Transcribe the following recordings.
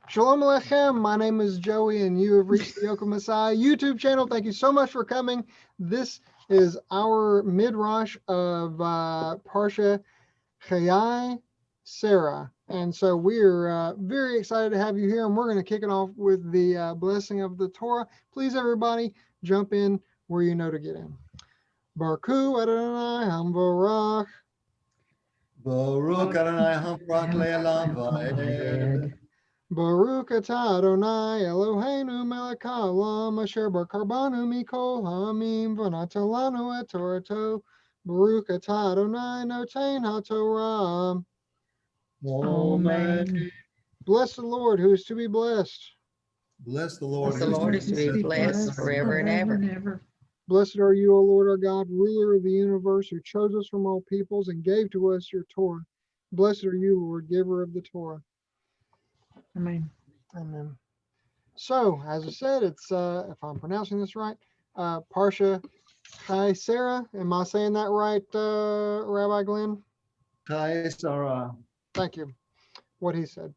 Shalom Aleichem. My name is Joey, and you have reached the Yoke Messiah YouTube channel. Thank you so much for coming. This is our Midrash of Parsha Chayei, Sarah. And so we're very excited to have you here, and we're going to kick it off with the blessing of the Torah. Please, everybody, jump in where you know to get in. Barku Adonai Hamvarach. Baruch Adonai Hamrak Le'elam Va'ed. Baruch atah Adonai Eloheinu melech haolam asher b'karbanu mikol ha'amim v'natan lanu et Torato. Baruch atah Adonai noten haTorah. Amen. Bless the Lord who is to be blessed. Bless the Lord. The Lord is to be blessed forever and ever. Blessed are you, O Lord our God, ruler of the universe, who chose us from all peoples and gave to us your Torah. Blessed are you, Lord, giver of the Torah. Amen. Amen. So, as I said, it's if I'm pronouncing this right, Parsha Chayei Sarah. Am I saying that right, Rabbi Glenn? Chayei Sarah. Thank you. What he said.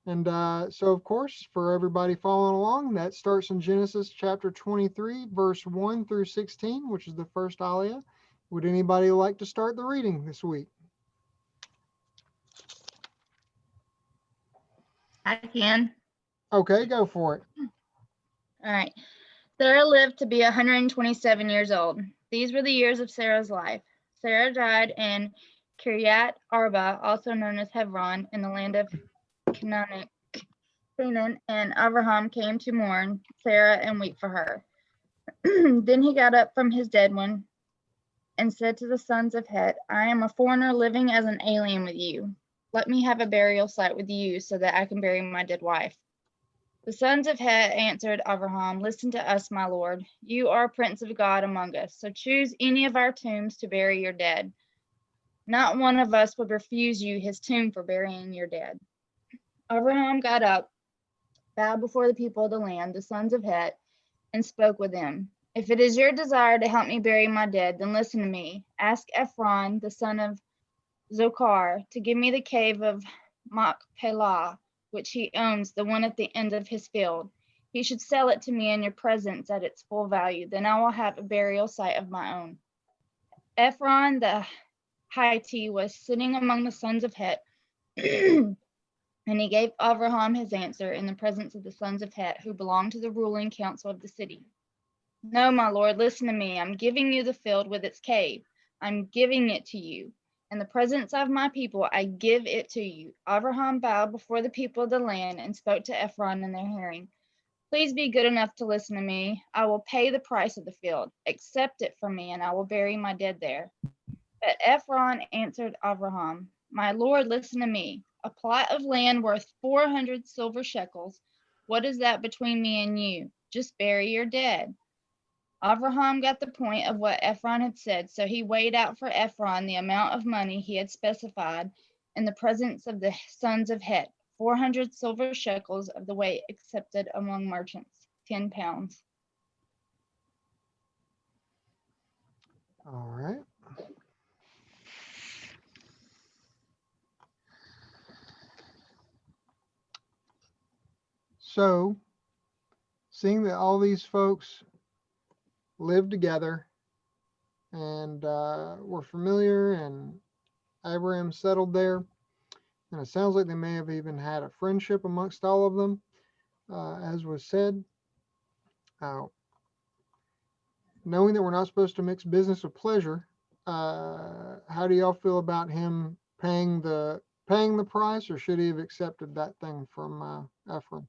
And so, of course, for everybody following along, that starts in Genesis chapter 23, verse 1 through 16, which is the first aliyah. Would anybody like to start the reading this week? I can. Okay, go for it. All right. Sarah lived to be 127 years old. These were the years of Sarah's life. Sarah died in Kiryat Arba, also known as Hebron, in the land of Canaan, and Abraham came to mourn Sarah and weep for her. Then he got up from his dead one and said to the sons of Het, I am a foreigner living as an alien with you. Let me have a burial site with you so that I can bury my dead wife. The sons of Het answered Abraham, Listen to us, my lord. You are a prince of God among us, so choose any of our tombs to bury your dead. Not one of us would refuse you his tomb for burying your dead. Abraham got up, bowed before the people of the land, the sons of Het, and spoke with them. If it is your desire to help me bury my dead, then listen to me. Ask Ephron, the son of Zochar, to give me the cave of Machpelah, which he owns, the one at the end of his field. He should sell it to me in your presence at its full value. Then I will have a burial site of my own. Ephron the Hittite was sitting among the sons of Het, and he gave Abraham his answer in the presence of the sons of Het, who belonged to the ruling council of the city. No, my lord, listen to me. I'm giving you the field with its cave. I'm giving it to you. In the presence of my people, I give it to you. Abraham bowed before the people of the land and spoke to Ephron in their hearing. Please be good enough to listen to me. I will pay the price of the field. Accept it from me, and I will bury my dead there. But Ephron answered Abraham, My lord, listen to me. A plot of land worth 400 silver shekels. What is that between me and you? Just bury your dead. Abraham got the point of what Ephron had said, so he weighed out for Ephron the amount of money he had specified in the presence of the sons of Het, 400 silver shekels of the weight accepted among merchants, 10 pounds. All right. So, seeing that all these folks lived together and were familiar, and Abraham settled there, and it sounds like they may have even had a friendship amongst all of them, as was said. Knowing that we're not supposed to mix business with pleasure, how do y'all feel about him paying the price, or should he have accepted that thing from Ephron?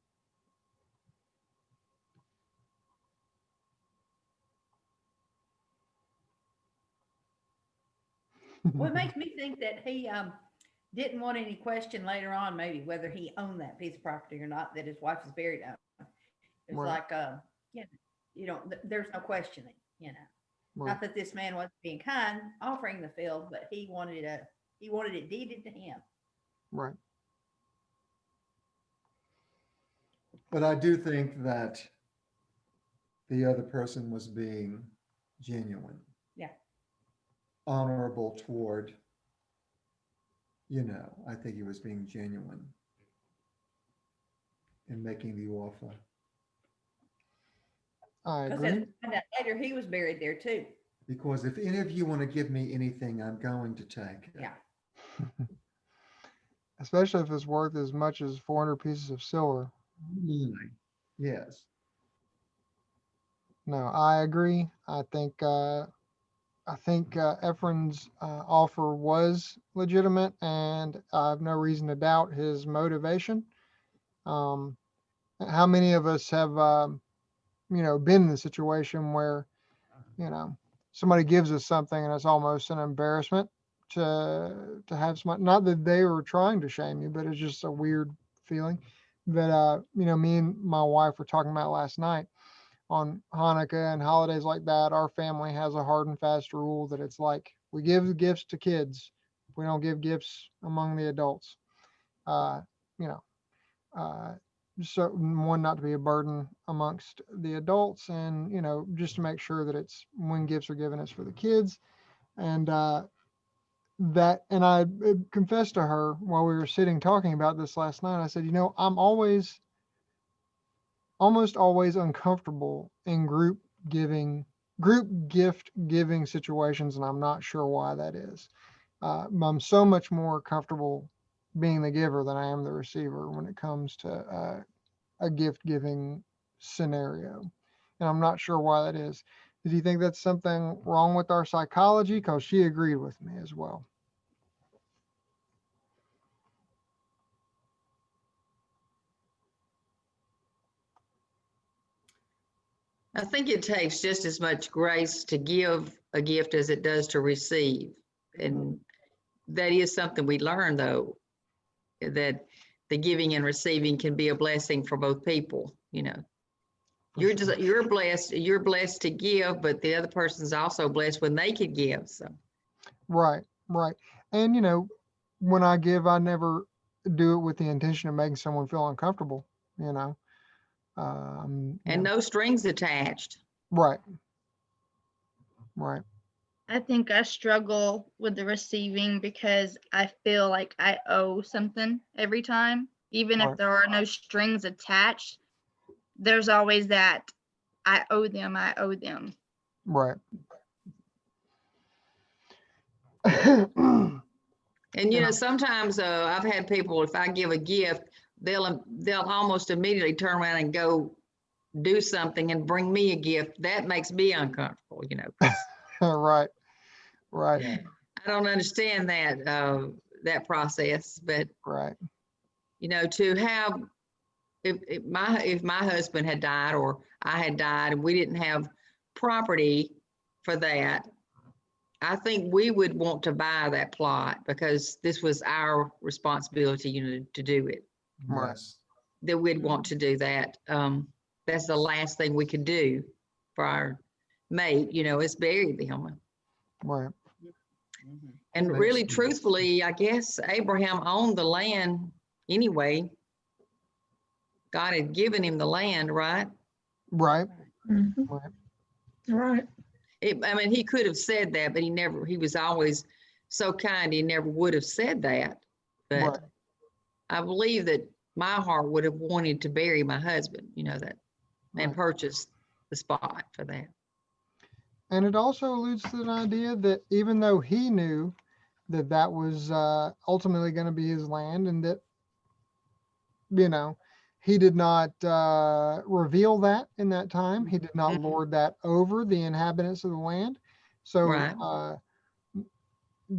Well, it makes me think that he didn't want any question later on, maybe whether he owned that piece of property or not that his wife was buried on. It's Right. like, yeah, you don't. There's no questioning, you know. Right. Not that this man wasn't being kind, offering the field, but he wanted it deeded to him. Right. But I do think that the other person was being genuine. Yeah. Honorable toward, I think he was being genuine. in making the offer. I Because agree. later he was buried there too. Because if any of you want to give me anything, I'm going to take it. Yeah. Especially if it's worth as much as 400 pieces of silver. Yes. No, I agree. I think Ephron's offer was legitimate, and I have no reason to doubt his motivation. Um, how many of us have, been in the situation where, you know, somebody gives us something and it's almost an embarrassment to have somebody, not that they were trying to shame you, but it's just a weird feeling that, me and my wife were talking about last night on Hanukkah and holidays like that. Our family has a hard and fast rule that it's like we give gifts to kids, we don't give gifts among the adults. Uh, you know, uh, so one, not to be a burden amongst the adults, and just to make sure that it's when gifts are given, it's for the kids, and and I confessed to her while we were sitting talking about this last night. I said, I'm almost always uncomfortable in group gift giving situations, and I'm not sure why that is. I'm so much more comfortable being the giver than I am the receiver when it comes to a gift giving scenario. And I'm not sure why that is. Do you think that's something wrong with our psychology? Because she agreed with me as well. I think it takes just as much grace to give a gift as it does to receive. And that is something we learn, though, that the giving and receiving can be a blessing for both people. For You're blessed to give, but the other person's also blessed when they can give. So Right, right. And when I give, I never do it with the intention of making someone feel uncomfortable, you know. and no strings attached. Right, right, I think I struggle with the receiving because I feel like I owe something every time. Even if right, there are no strings attached, there's always that I owe them, I owe them. right. And sometimes I've had people, if I give a gift, they'll almost immediately turn around and go do something and bring me a gift. That makes me uncomfortable, 'cause Right, right, I don't understand that process. But right, to have, if my husband had died or I had died and we didn't have property for that, I think we would want to buy that plot because this was our responsibility, to do it. right. Yes. That we'd want to do that. That's the last thing we could do for our mate, is bury them. Right. And Makes really, sense. truthfully, I guess Abraham owned the land anyway. God had given him the land, right? Right. Mm-hmm. Right. Right. He could have said that, but he was always so kind, he never would have said that. But Right. I believe that my heart would have wanted to bury my husband, and Right. purchase the spot for that. And it also alludes to the idea that even though he knew that was ultimately going to be his land, and that he did not reveal that in that time, he did not lord that over the inhabitants of the land. So Right.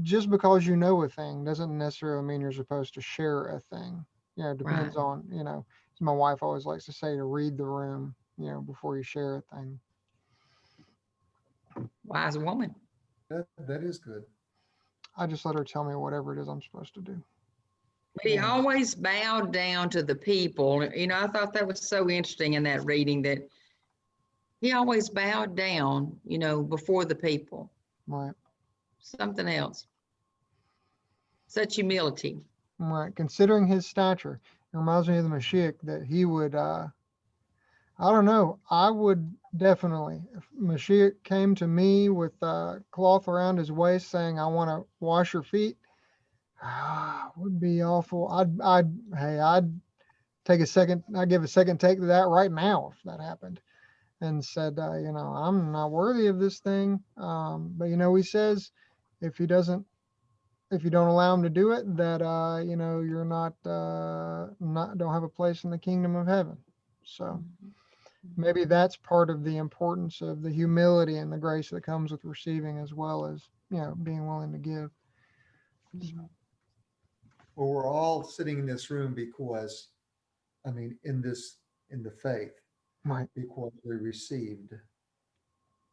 Just because you know a thing doesn't necessarily mean you're supposed to share a thing. It depends Right. on, as my wife always likes to say, to read the room, before you share a thing. Wise woman. That is good. I just let her tell me whatever it is I'm supposed to do. But he always bowed down to the people. I thought that was so interesting in that reading, that he always bowed down, before the people. Right. Something else. Such humility. Right. Considering his stature, it reminds me of the Mashiach, that he would, I don't know, I would definitely, if Mashiach came to me with a cloth around his waist saying, I want to wash your feet, would be awful. I'd take a second, I give a second take to that right now if that happened, and said, I'm not worthy of this thing. But he says if he doesn't, if you don't allow him to do it, that you're not don't have a place in the kingdom of heaven. So maybe that's part of the importance of the humility and the grace that comes with receiving, as well as being willing to give. Well, we're all sitting in this room because, in the faith, Right, because we received,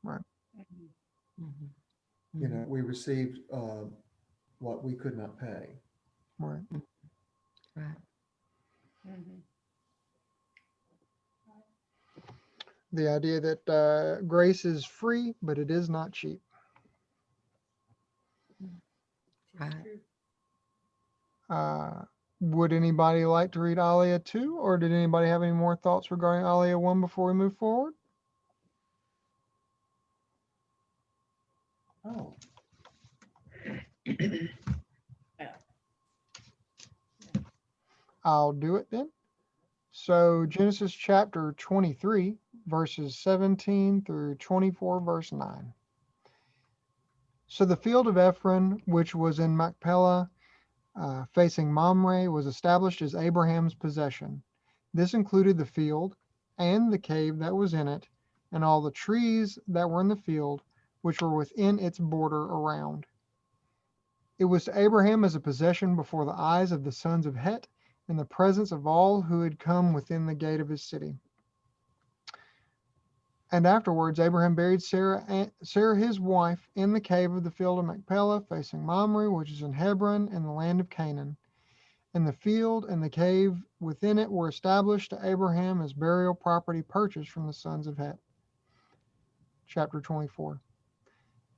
right, we received what we could not pay. right. Right. Mhm. The idea that grace is free, but it is not cheap. It's Right. true. Would anybody like to read Aliyah 2, or did anybody have any more thoughts regarding Aliyah 1 before we move forward? Oh, Yeah. I'll do it then. So Genesis chapter 23, verses 17 through 24, verse 9. So the field of Ephron, which was in Machpelah, facing Mamre, was established as Abraham's possession. This included the field and the cave that was in it, and all the trees that were in the field, which were within its border around. It was to Abraham as a possession before the eyes of the sons of Het, in the presence of all who had come within the gate of his city. And afterwards Abraham buried Sarah his wife in the cave of the field of Machpelah, facing Mamre, which is in Hebron, in the land of Canaan. And the field and the cave within it were established to Abraham as burial property purchased from the sons of Het. Chapter 24.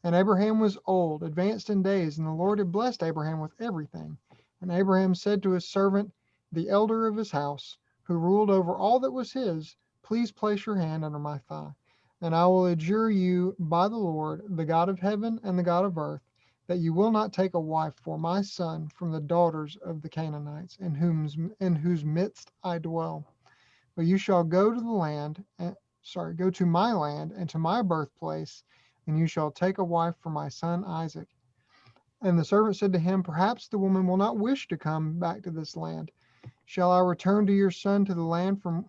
And Abraham was old, advanced in days, and the Lord had blessed Abraham with everything. And Abraham said to his servant, the elder of his house, who ruled over all that was his, please place your hand under my thigh, and I will adjure you by the Lord, the God of heaven and the God of earth, that you will not take a wife for my son from the daughters of the Canaanites, in whose midst I dwell. But you shall go to my land and to my birthplace, and you shall take a wife for my son Isaac. And the servant said to him, perhaps the woman will not wish to come back to this land. Shall I return your son to the land from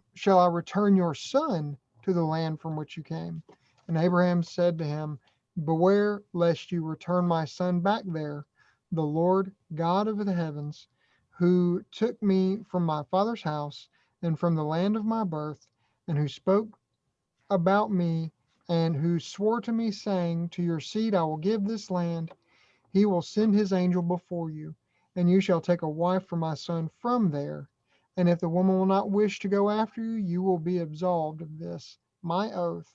which you came? And Abraham said to him, beware lest you return my son back there. The Lord God of the heavens, who took me from my father's house and from the land of my birth, and who spoke about me, and who swore to me, saying, to your seed I will give this land, he will send his angel before you, and you shall take a wife for my son from there. And if the woman will not wish to go after you, you will be absolved of this, my oath.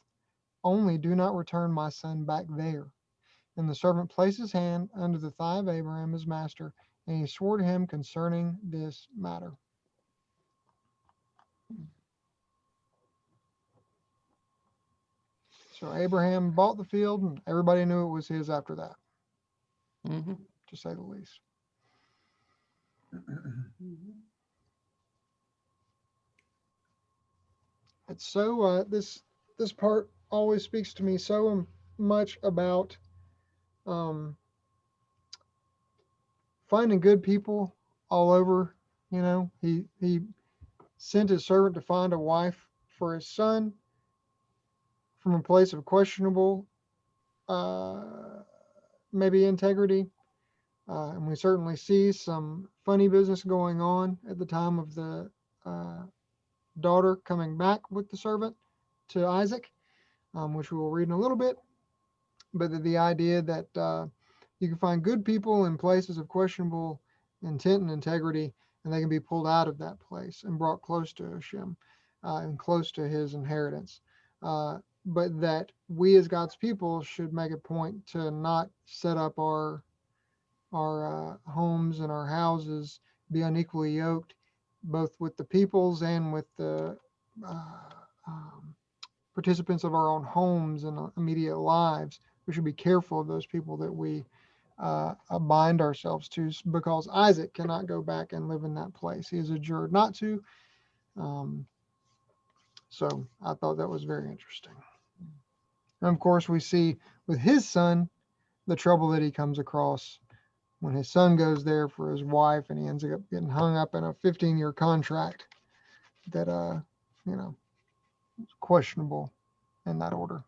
Only do not return my son back there. And the servant placed his hand under the thigh of Abraham, his master, and he swore to him concerning this matter. So Abraham bought the field, and everybody knew it was his after that, to say the least. It's so this part always speaks to me so much about finding good people all over. He sent his servant to find a wife for his son from a place of questionable maybe integrity. And we certainly see some funny business going on at the time of the daughter coming back with the servant to Isaac, which we will read in a little bit. But the idea that you can find good people in places of questionable intent and integrity, and they can be pulled out of that place and brought close to Hashem and close to his inheritance. But that we as God's people should make a point to not set up our homes and our houses, be unequally yoked, both with the peoples and with the uh, um, participants of our own homes and immediate lives. We should be careful of those people that we bind ourselves to, because Isaac cannot go back and live in that place. He is adjured not to. So I thought that was very interesting. And of course, we see with his son the trouble that he comes across when his son goes there for his wife, and he ends up getting hung up in a 15-year contract that, you know, is questionable in that order.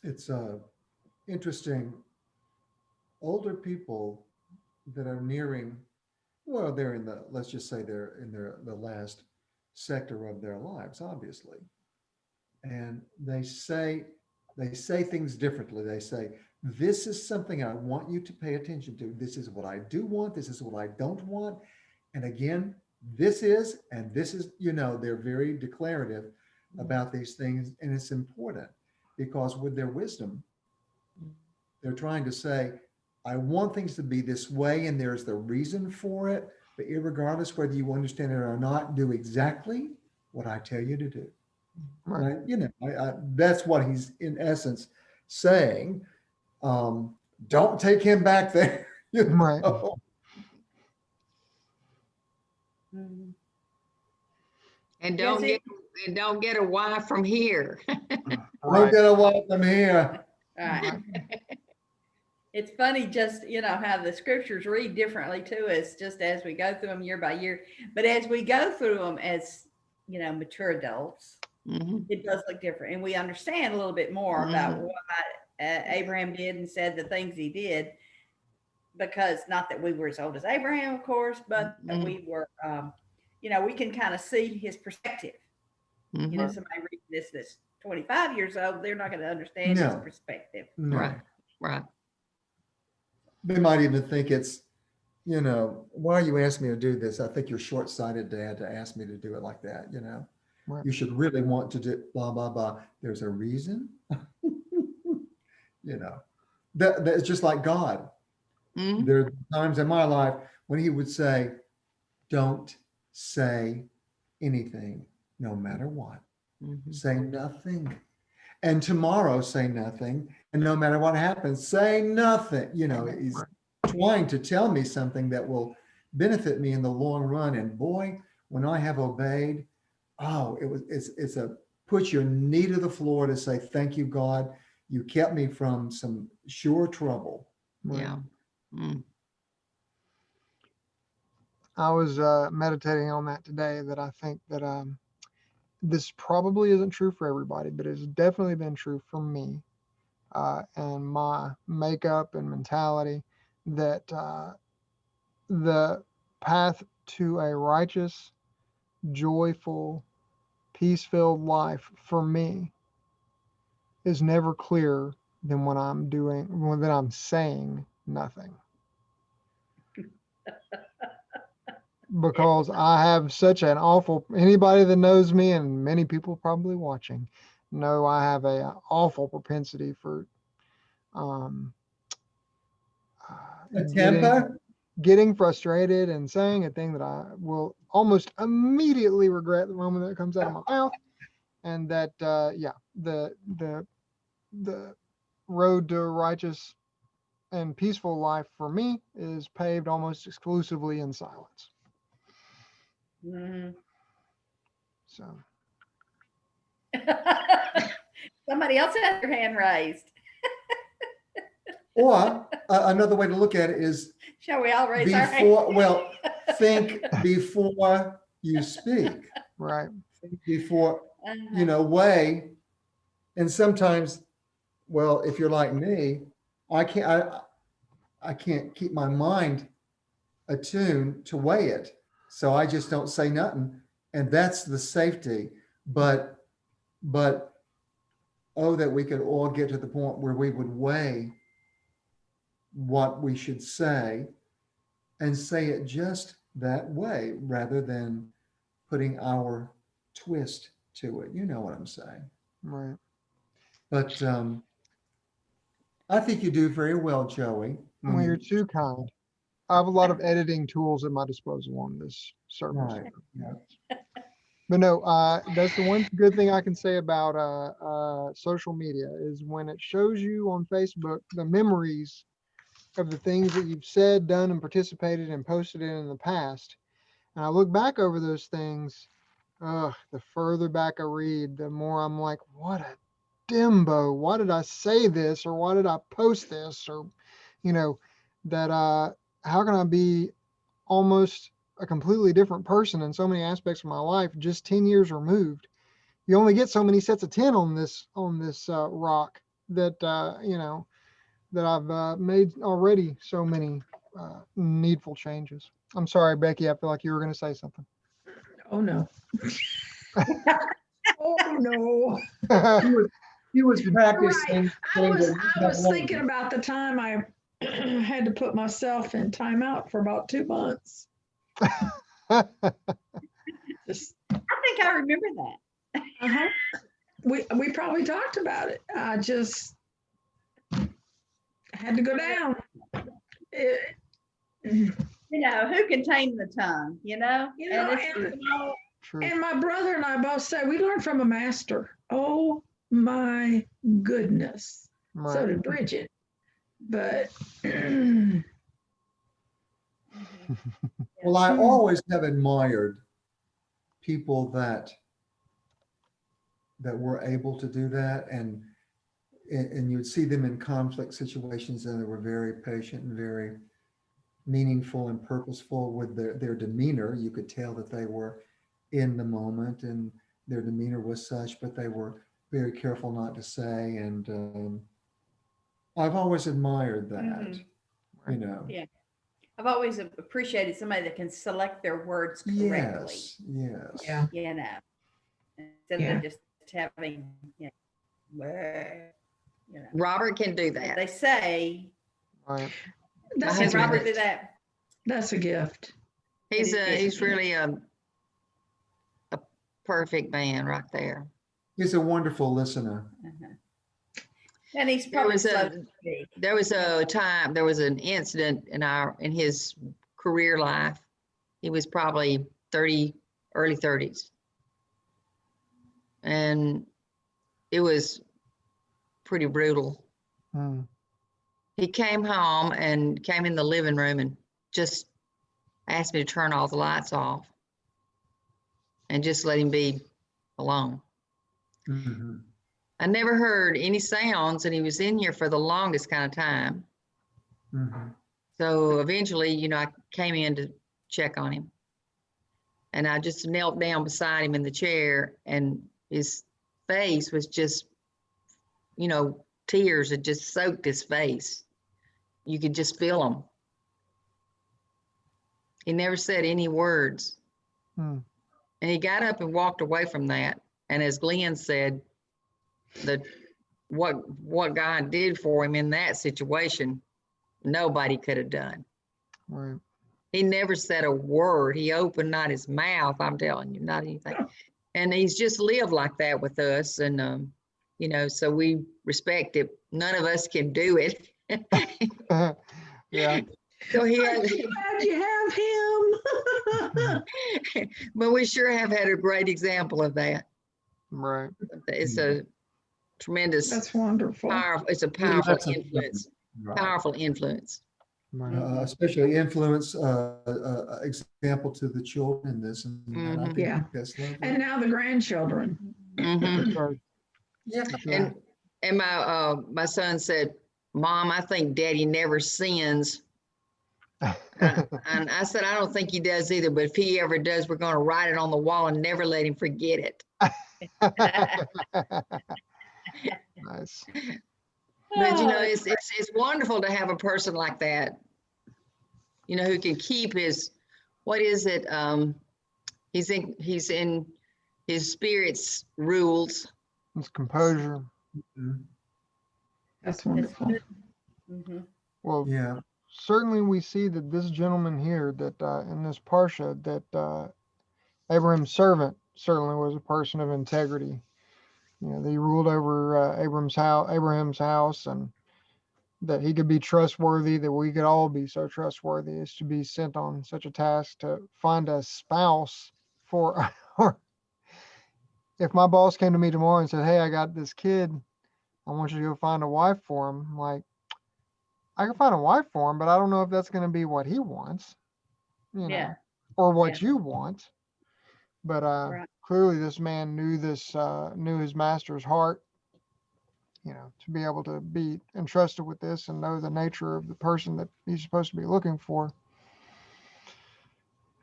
It's interesting. Older people that are nearing, well, they're in the, let's just say they're in the last sector of their lives, obviously. And they say things differently. They say, this is something I want you to pay attention to. This is what I do want. This is what I don't want. And again, this is, and this is, they're very declarative about these things. And it's important because with their wisdom, they're trying to say, I want things to be this way, and there's the reason for it. But irregardless whether you understand it or not, do exactly what I tell you to do. Right. That's what he's in essence saying. Don't take him back there. Right. Mhm. And Yes, don't get a wife from here. Don't Right. get away from here. Right. It's funny just, how the scriptures read differently to us just as we go through them year by year. But as we go through them as, mature adults, Mhm. it does look different. And we understand a little bit more about what Abraham did and said the things he did. Because not that we were as old as Abraham, of course, but that we were, we can kind of see his perspective. Mhm. Somebody reading this that's 25 years old, they're not going to understand his No. perspective. No. Right. Right. They might even think it's, why are you asking me to do this? I think you're short-sighted, Dad, to ask me to do it like that, Right. You should really want to do blah, blah, blah. There's a reason. That's just like God. Mhm. There are times in my life when he would say, don't say anything, no matter what. Mhm. Say nothing. And tomorrow, say nothing. And no matter what happens, say nothing. He's trying to tell me something that will benefit me in the long run. And boy, when I have obeyed, it's a put your knee to the floor to say, thank you, God. You kept me from some sure trouble. Right. Yeah. Mm. I was meditating on that today, that I think that this probably isn't true for everybody, but it's definitely been true for me and my makeup and mentality, that the path to a righteous, joyful, peace-filled life for me is never clearer than when I'm saying nothing. Because I have such an anybody that knows me, and many people probably watching know, I have a awful propensity for um, A getting temper? frustrated and saying a thing that I will almost immediately regret the moment that it comes out of my mouth. And that the road to a righteous and peaceful life for me is paved almost exclusively in silence. Mhm. So Somebody else had their hand raised. Or another way to look at it is Shall we all raise our hand? think before you speak. right. Think before, Uh-huh. weigh. And sometimes, well, if you're like me, I can't keep my mind attuned to weigh it. So I just don't say nothing. And that's the safety. But oh, that we could all get to the point where we would weigh what we should say and say it just that way rather than putting our twist to it. You know what I'm saying? Right. But I think you do very well, Joey. Well, you're too kind. I have a lot of editing tools at my disposal on this service. Right. Yeah. But no, that's the one good thing I can say about social media, is when it shows you on Facebook the memories of the things that you've said, done, and participated and posted in the past. And I look back over those things, the further back I read, the more I'm like, what a dimbo. Why did I say this? Or why did I post this? Or, you know, that how can I be almost a completely different person in so many aspects of my life just 10 years removed? You only get so many sets of 10 on this rock that that I've made already so many needful changes. I'm sorry, Becky. I feel like you were going to say something. Oh, no. Oh, no. He was practicing. I was thinking about the time I had to put myself in timeout for about 2 months. Just, I think I remember that. uh-huh. We probably talked about it. I just had to go down. You know, who can tame the tongue, you know? You know, And it's, True. And my brother and I both say we learned from a master. Oh my goodness. So Right. did Bridget. But Well, I always have admired people that were able to do that, and you would see them in conflict situations, and they were very patient and very meaningful and purposeful with their demeanor. You could tell that they were in the moment, and their demeanor was such, but they were very careful not to say. And I've always admired that, you know. Yeah. I've always appreciated somebody that can select their words correctly. Yes. yeah. You know, instead Yeah. of just having, you know, Robert can do what that. they say. Right. That's My Can a husband Robert gift. do that? That's a gift. He's really a perfect man right there. He's a wonderful listener. Uh-huh. And he's There probably was slow a to speak. there was a time, there was an incident in his career life. He was probably 30, early 30s. And it was pretty brutal. Hmm. He came home and came in the living room and just asked me to turn all the lights off and just let him be alone. Mhm. I never heard any sounds, and he was in here for the longest kind of time. Mhm. So eventually, I came in to check on him, and I just knelt down beside him in the chair, and his face was just, tears had just soaked his face. You could just feel them. He never said any words. Hmm. And he got up and walked away from that. And as Glenn said, what God did for him in that situation, nobody could have done. Right. He never said a word. He opened not his mouth, I'm telling you, not anything. And he's just lived like that with us. And, so we respect it. None of us can do it. Yeah. So he I'm had, so glad you have him. but we sure have had a great example of that. Right. It's a tremendous, That's wonderful. powerful, it's a Yeah, powerful that's a- influence, Right. powerful influence. Right. Especially influence example to the children in this, and I think Yeah. that's lovely. And now the grandchildren. Mhm. Right. Yeah. And and my son said, "Mom, I think Daddy never sins." And I said, "I don't think he does either, but if he ever does, we're going to write it on the wall and never let him forget it." Nice. But it's wonderful to have a person like that, who can keep his, what is it? He's in his spirit's rules. It's composure. Mhm. That's wonderful. Mhm. Well, Yeah. certainly we see that this gentleman here, that in this Parsha, that Abraham's servant certainly was a person of integrity. That he ruled over Abraham's house, and that he could be trustworthy, that we could all be so trustworthy as to be sent on such a task to find a spouse for or if my boss came to me tomorrow and said, "Hey, I got this kid, I want you to go find a wife for him," I'm like, I can find a wife for him, but I don't know if that's going to be what he wants, you know, Yeah. or what Yeah. you want. But Right. clearly this man knew knew his master's heart, you know, to be able to be entrusted with this and know the nature of the person that he's supposed to be looking for.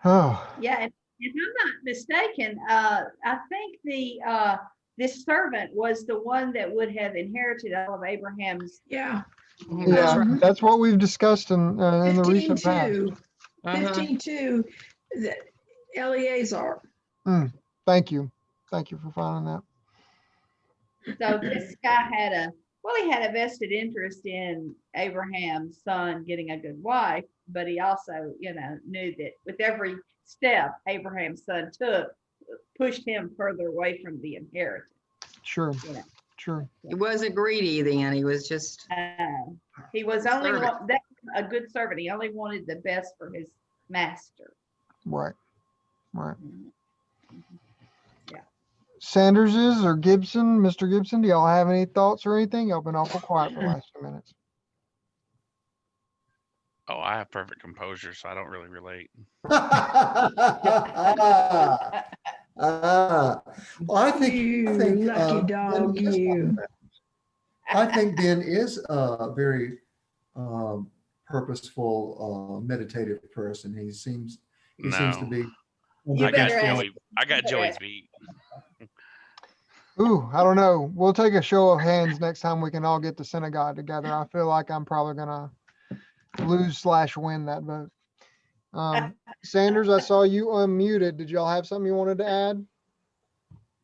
Oh, Yeah, and if I'm not mistaken, I think this servant was the one that would have inherited all of Abraham's. Yeah. yeah, right. that's what we've discussed in the recent past. 15:2. Uh-huh. 15:2. Eleazar. Thank you for finding that. So this guy he had a vested interest in Abraham's son getting a good wife, but he also, knew that with every step Abraham's son took, pushed him further away from the inheritance. Sure, You know. sure. He wasn't greedy then. He was just He was only Servant. a good servant. He only wanted the best for his master. Right, right. Yeah. Sanders's or Gibson, Mr. Gibson, do y'all have any thoughts or anything? Y'all been awful quiet for the last 2 minutes. Oh, I have perfect composure, so I don't really relate. Well, I think You lucky dog, Ben is you. I think Ben is a very purposeful, meditative person. He seems to No. be. You I got better ask- Joey. I got better Joey's ask- beat. Ooh, I don't know. We'll take a show of hands next time we can all get to synagogue together. I feel like I'm probably gonna lose/win that vote. Sanders, I saw you unmuted. Did y'all have something you wanted to add?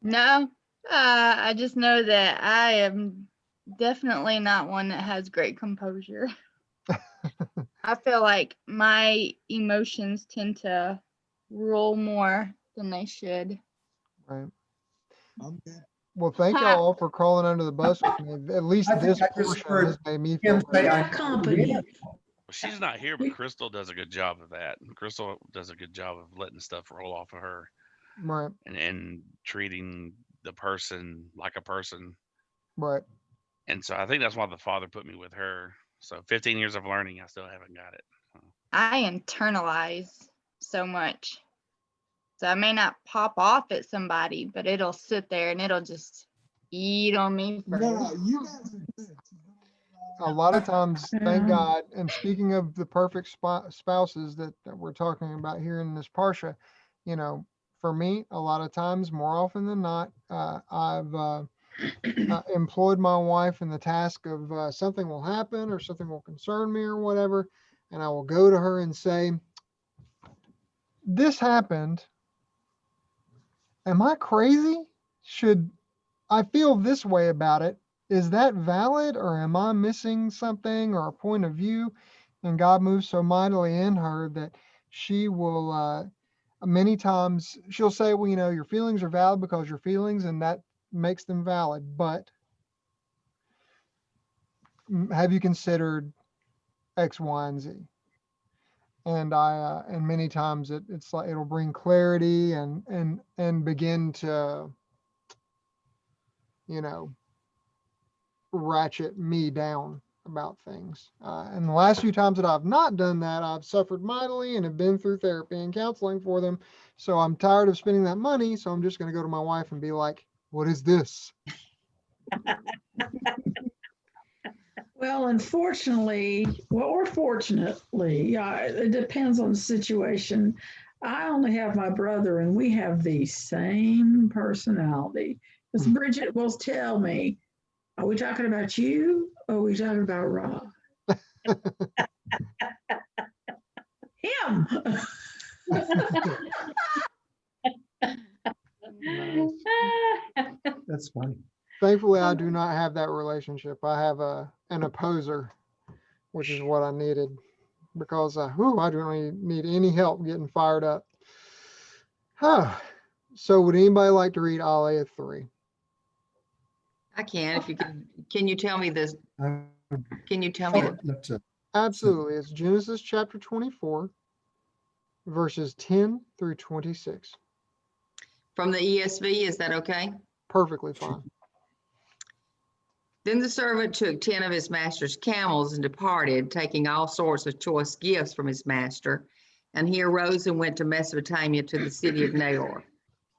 No, I just know that I am definitely not one that has great composure. I feel like my emotions tend to rule more than they should. Right. Well, thank y'all all for crawling under the bus with me. At least I think this I just portion heard has made me him feel say, better. I Company. Well, she's not here, but Crystal does a good job of that. Crystal does a good job of letting stuff roll off of her Right, and treating the person like a person. right. And so I think that's why the Father put me with her. So 15 years of learning, I still haven't got it. I internalize so much. So I may not pop off at somebody, but it'll sit there and it'll just eat on me for A lot of times, thank Yeah. God, and speaking of the perfect spouses that we're talking about here in this Parsha, you know, for me, a lot of times, more often than not, I've employed my wife in the task of something will happen or something will concern me or whatever, and I will go to her and say, this happened. Am I crazy? Should I feel this way about it? Is that valid, or am I missing something or a point of view? And God moves so mightily in her that she will, many times, she'll say, well, you know, your feelings are valid because your feelings, and that makes them valid. But have you considered X, Y, and Z? And and many times it's like it'll bring clarity and begin to, you know, ratchet me down about things. And the last few times that I've not done that, I've suffered mightily and have been through therapy and counseling for them. So I'm tired of spending that money. So I'm just going to go to my wife and be like, what is this? Well, unfortunately, well, or fortunately, it depends on the situation. I only have my brother, and we have the same personality. Because Bridget will tell me, are we talking about you, or are we talking about Rob? Him. Nice. That's funny. Thankfully, I do not have that relationship. I have an opposer, which is what I needed, because I don't really need any help getting fired up. So would anybody like to read Aliyah 3? I can. If you can you tell me this? I- Can you tell me? Let's, Absolutely. It's Genesis chapter 24, verses 10 through 26. From the ESV, is that okay? Perfectly fine. Then the servant took 10 of his master's camels and departed, taking all sorts of choice gifts from his master. And he arose and went to Mesopotamia to the city of Nahor.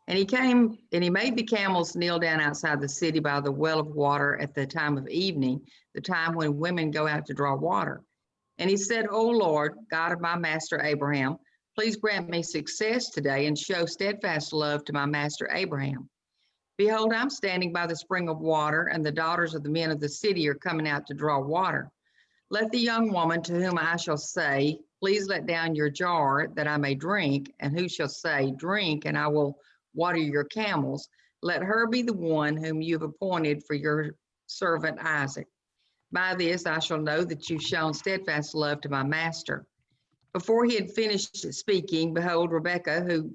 And he came and he made the camels kneel down outside the city by the well of water at the time of evening, the time when women go out to draw water. And he said, O Lord, God of my master Abraham, please grant me success today and show steadfast love to my master Abraham. Behold, I'm standing by the spring of water, and the daughters of the men of the city are coming out to draw water. Let the young woman to whom I shall say, please let down your jar that I may drink, and who shall say, drink, and I will water your camels, let her be the one whom you've appointed for your servant Isaac. By this I shall know that you've shown steadfast love to my master. Before he had finished speaking, behold, Rebekah, who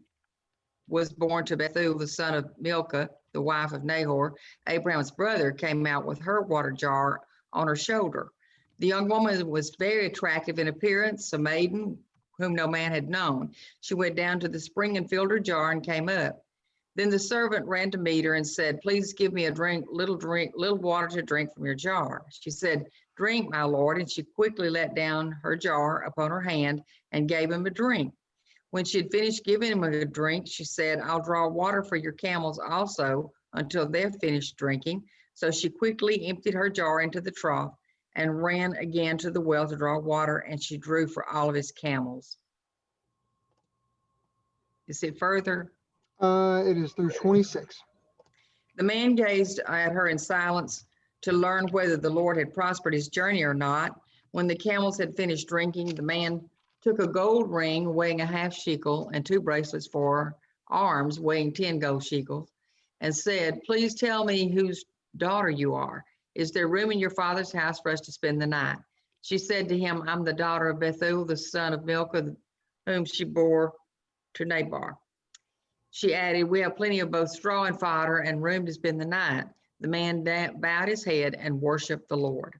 was born to Bethuel, the son of Milcah, the wife of Nahor, Abraham's brother, came out with her water jar on her shoulder. The young woman was very attractive in appearance, a maiden whom no man had known. She went down to the spring and filled her jar and came up. Then the servant ran to meet her and said, please give me a little water to drink from your jar. She said, drink, my lord. And she quickly let down her jar upon her hand and gave him a drink. When she had finished giving him a drink, she said, I'll draw water for your camels also until they're finished drinking. So she quickly emptied her jar into the trough and ran again to the well to draw water, and she drew for all of his camels. Is it further? It is through 26. The man gazed at her in silence to learn whether the Lord had prospered his journey or not. When the camels had finished drinking, the man took a gold ring weighing a half shekel and 2 bracelets for arms weighing 10 gold shekels, and said, please tell me whose daughter you are. Is there room in your father's house for us to spend the night? She said to him, I'm the daughter of Bethuel, the son of Milcah, whom she bore to Nabal. She added, we have plenty of both straw and fodder and room to spend the night. The man bowed his head and worshiped the Lord.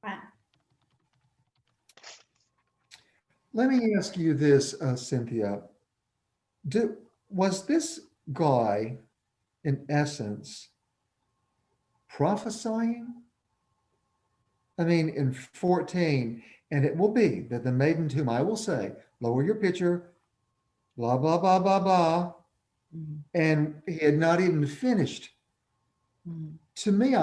Fine. Let me ask you this, Cynthia. Was this guy, in essence, prophesying? I mean, in 14, and it will be that the maiden to whom I will say, lower your pitcher, blah, blah, blah, blah, blah. And he had not even finished. To me,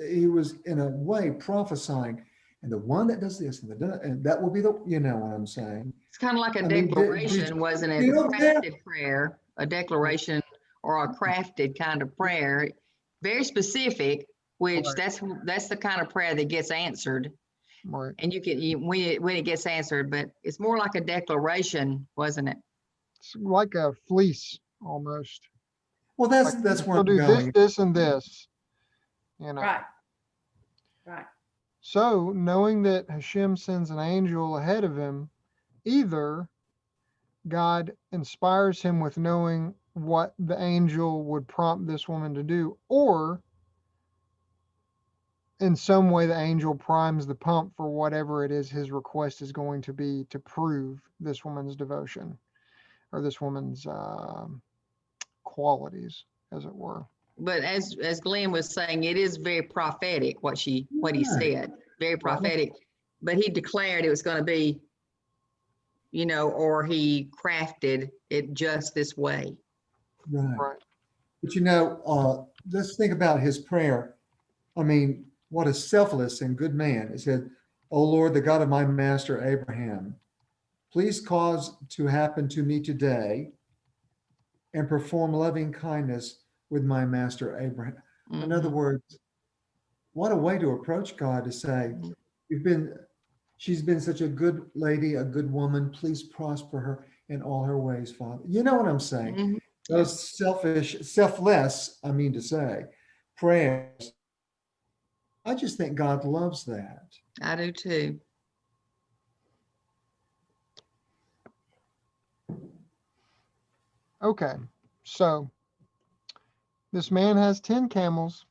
he was in a way prophesying, and the one that does this, and that will be the, you know what I'm saying? It's kind of like a I mean, declaration, wasn't it? A crafted prayer, a declaration or a crafted kind of prayer, very specific, which Right. that's the kind of prayer that gets answered. Right. And when it gets answered, but it's more like a declaration, wasn't it? It's like a fleece almost. Well, Like, that's where you'll I'm do this, going. this, and this. You know. Right. Right. So, knowing that Hashem sends an angel ahead of him, either God inspires him with knowing what the angel would prompt this woman to do, or in some way the angel primes the pump for whatever it is his request is going to be to prove this woman's devotion or this woman's qualities, as it were. But as Glenn was saying, it is very prophetic what he said, very prophetic. But he declared it was going to be, or he crafted it just this way. Right. But let's think about his prayer. I mean, what a selfless and good man. It said, O Lord, the God of my master Abraham, please cause to happen to me today and perform loving kindness with my master Abraham. In other words, what a way to approach God, to say, she's been such a good lady, a good woman. Please prosper her in all her ways, Father. You know what I'm saying? Those selfless, I mean to say, prayers. I just think God loves that. I do too. Okay, so this man has 10 camels,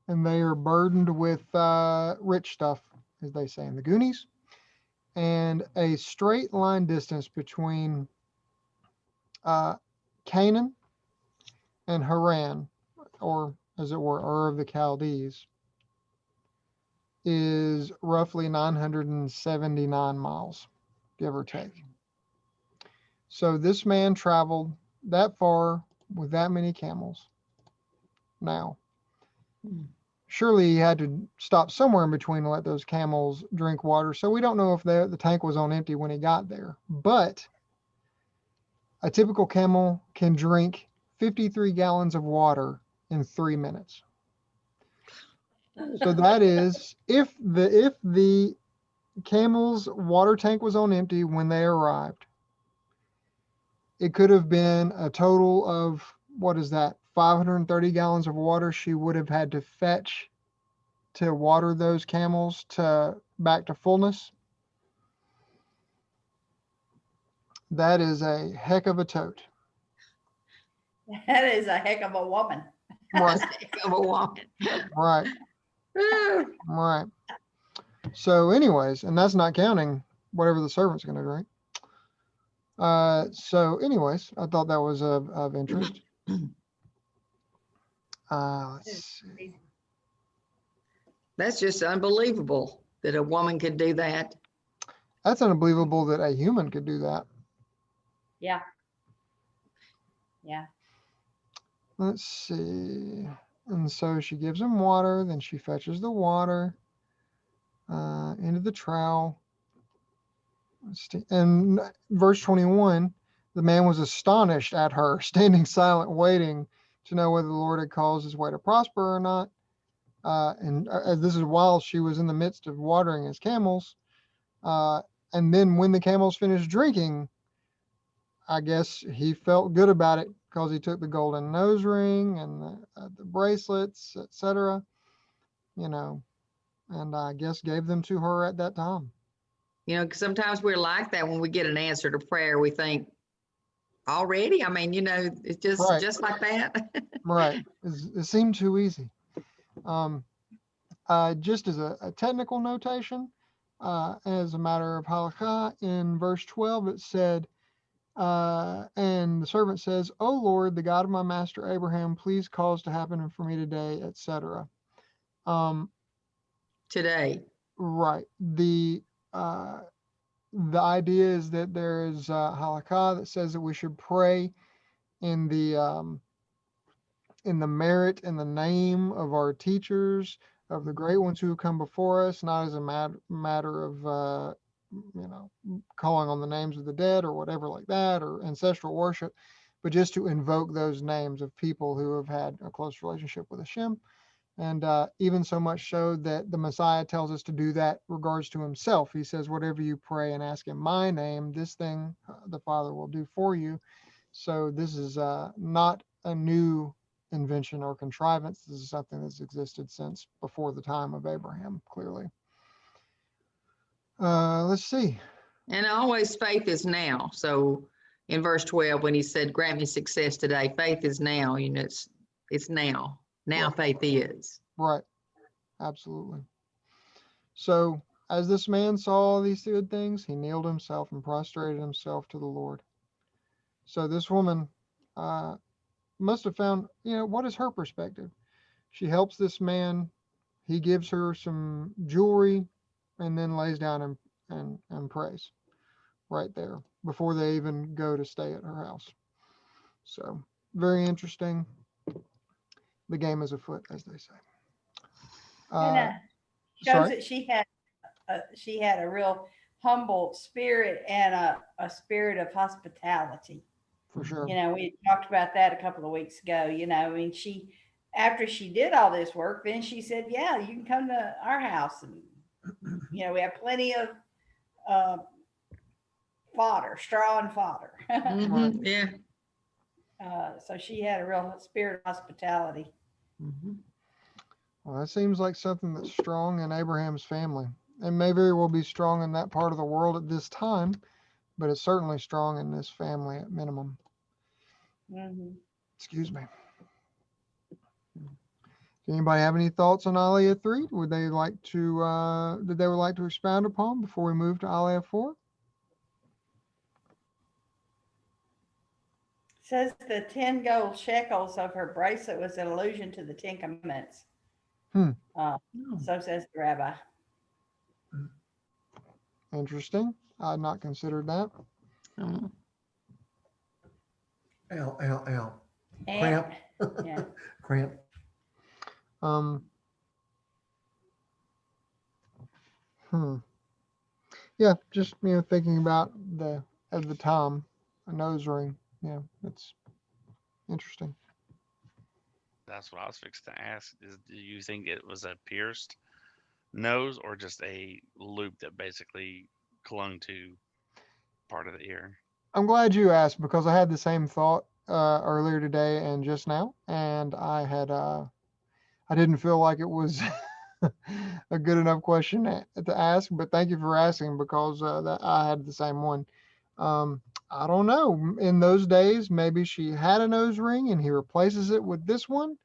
and they are burdened with rich stuff, as they say in the Goonies, and a straight line distance between Canaan and Haran, or as it were, Ur of the Chaldees, is roughly 979 miles, give or take. So this man traveled that far with that many camels. Now, surely he had to stop somewhere in between to let those camels drink water. So we don't know if the tank was on empty when he got there. But a typical camel can drink 53 gallons of water in 3 minutes. So that is, if the camel's water tank was on empty when they arrived, it could have been a total of, what is that, 530 gallons of water she would have had to fetch to water those camels to back to fullness. That is a heck of a tote. That is a heck of a woman. Right, Of a woman. right, right. So anyways, and that's not counting whatever the servant's going to drink. So anyways, I thought that was of interest. Let's see. That's just unbelievable that a woman could do that. That's unbelievable that a human could do that. Yeah. Yeah. Let's see. And so she gives him water, then she fetches the water into the trowel. And verse 21, the man was astonished at her, standing silent, waiting to know whether the Lord had caused his way to prosper or not. And this is while she was in the midst of watering his camels. And then when the camels finished drinking, I guess he felt good about it because he took the golden nose ring and the bracelets, etc. You know, and I guess gave them to her at that time. You know, 'cause sometimes we're like that when we get an answer to prayer. We think, already? I mean, you know, it's just like that. Right. It seemed too easy. Just as a technical notation, as a matter of halakha, in verse 12 it said, and the servant says, "O Lord, the God of my master Abraham, please cause to happen for me today," etc. Today. Right. The idea is that there is halakha that says that we should pray in the merit and the name of our teachers, of the great ones who have come before us, not as a matter of calling on the names of the dead or whatever like that, or ancestral worship, but just to invoke those names of people who have had a close relationship with Hashem. And even so much so that the Messiah tells us to do that regards to himself. He says, whatever you pray and ask in my name, this thing the Father will do for you. So this is not a new invention or contrivance. This is something that's existed since before the time of Abraham, clearly. Let's see. And always faith is now. So in verse 12, when he said, grant me success today, faith is now, you know, it's now. Now Right. faith is. Right. Absolutely. So as this man saw all these good things, he kneeled himself and prostrated himself to the Lord. So this woman must have found, what is her perspective? She helps this man. He gives her some jewelry and then lays down and prays right there before they even go to stay at her house. So very interesting. The game is afoot, as they say. And shows sorry? that she had a real humble spirit and a spirit of hospitality. For sure. You know, we talked about that a couple of weeks ago. You know, I mean, after she did all this work, then she said, yeah, you can come to our house. And, you know, we have plenty of fodder, straw and fodder. Mhm, yeah. So she had a real spirit of hospitality. Mhm. Well, that seems like something that's strong in Abraham's family, and may very well be strong in that part of the world at this time, but it's certainly strong in this family at minimum. Mm-hmm. Excuse me. Does anybody have any thoughts on Aliyah 3? Would they like to expound upon before we move to Aliyah 4? Says the 10 gold shekels of her bracelet was an allusion to the 10 Commandments. Hmm. So says the rabbi. Interesting. I had not considered that. Oh. Ow, ow, ow. And- Cramp. Yeah. Cramp. Um, Yeah, just thinking about at the time, a nose ring. Yeah, it's interesting. That's what I was fixing to ask. Do you think it was a pierced nose or just a loop that basically clung to part of the ear? I'm glad you asked because I had the same thought earlier today and just now, and I didn't feel like it was a good enough question to ask, but thank you for asking because that I had the same one. I don't know. In those days, maybe she had a nose ring and he replaces it with this one,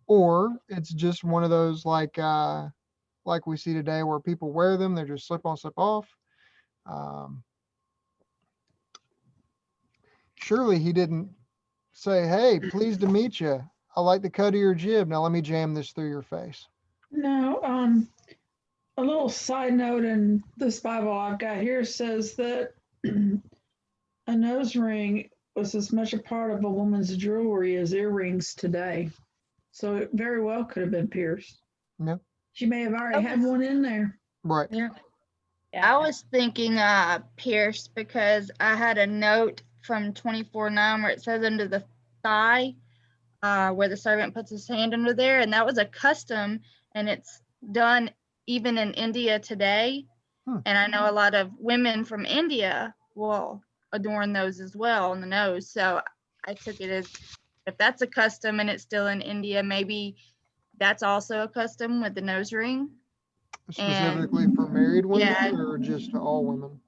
or it's just one of those like we see today where people wear them. They're just slip on, slip off. Um, Surely he didn't say, "Hey, pleased to meet you. I like the cut of your jib. Now let me jam this through your face." No, a little side note in this Bible I've got here says that a nose ring was as much a part of a woman's jewelry as earrings today. So it very well could have been pierced. Yeah. She may have already had one in there. Right. Yeah. Yeah. I was thinking pierced because I had a note from 24:9 where it says under the thigh, where the servant puts his hand under there, and that was a custom, and it's done even in India today. And I know a lot of women from India will adorn those as well on the nose. So I took it as if that's a custom and it's still in India, maybe that's also a custom with the nose ring. Specifically for married women Yeah. or just to all women?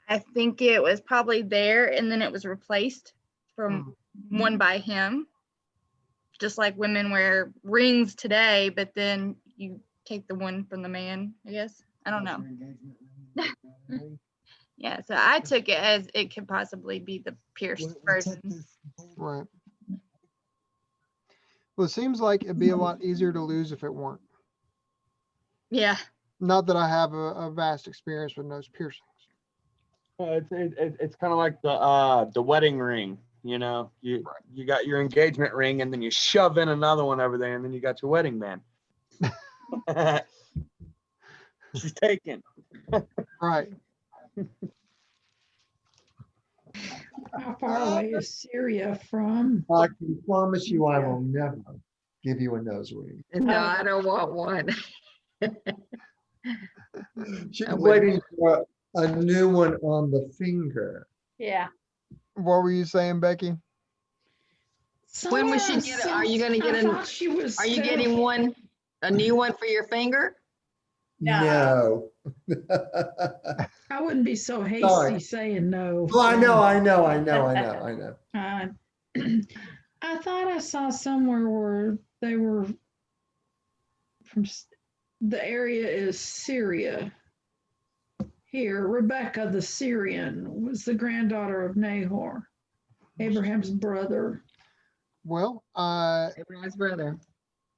I think it was probably there and then it was replaced from one by him. Just like women wear rings today, but then you take the one from the man, I guess. I don't know. Yeah, so I took it as it could possibly be the pierced version. Right. Well, it seems like it'd be a lot easier to lose if it weren't. Yeah. Not that I have a vast experience with nose piercings. It's kind of like the wedding ring. You know, you got your engagement ring, and then you shove in another one over there, and then you got your wedding band. She's taken. Right. How far away is Syria from? I can promise you I will never give you a nose ring. No, I don't want one. She's I wouldn't. waiting for a new one on the finger. Yeah. What were you saying, Becky? When was Somewhere she I get? Are you saw- gonna get I a? thought she was Are you still- getting a new one for your finger? No. I wouldn't be so hasty Sorry. saying no. Oh, I know. I thought I saw somewhere where they were from. The area is Syria. Here, Rebecca the Syrian was the granddaughter of Nahor, Abraham's brother. Well, Abraham's brother.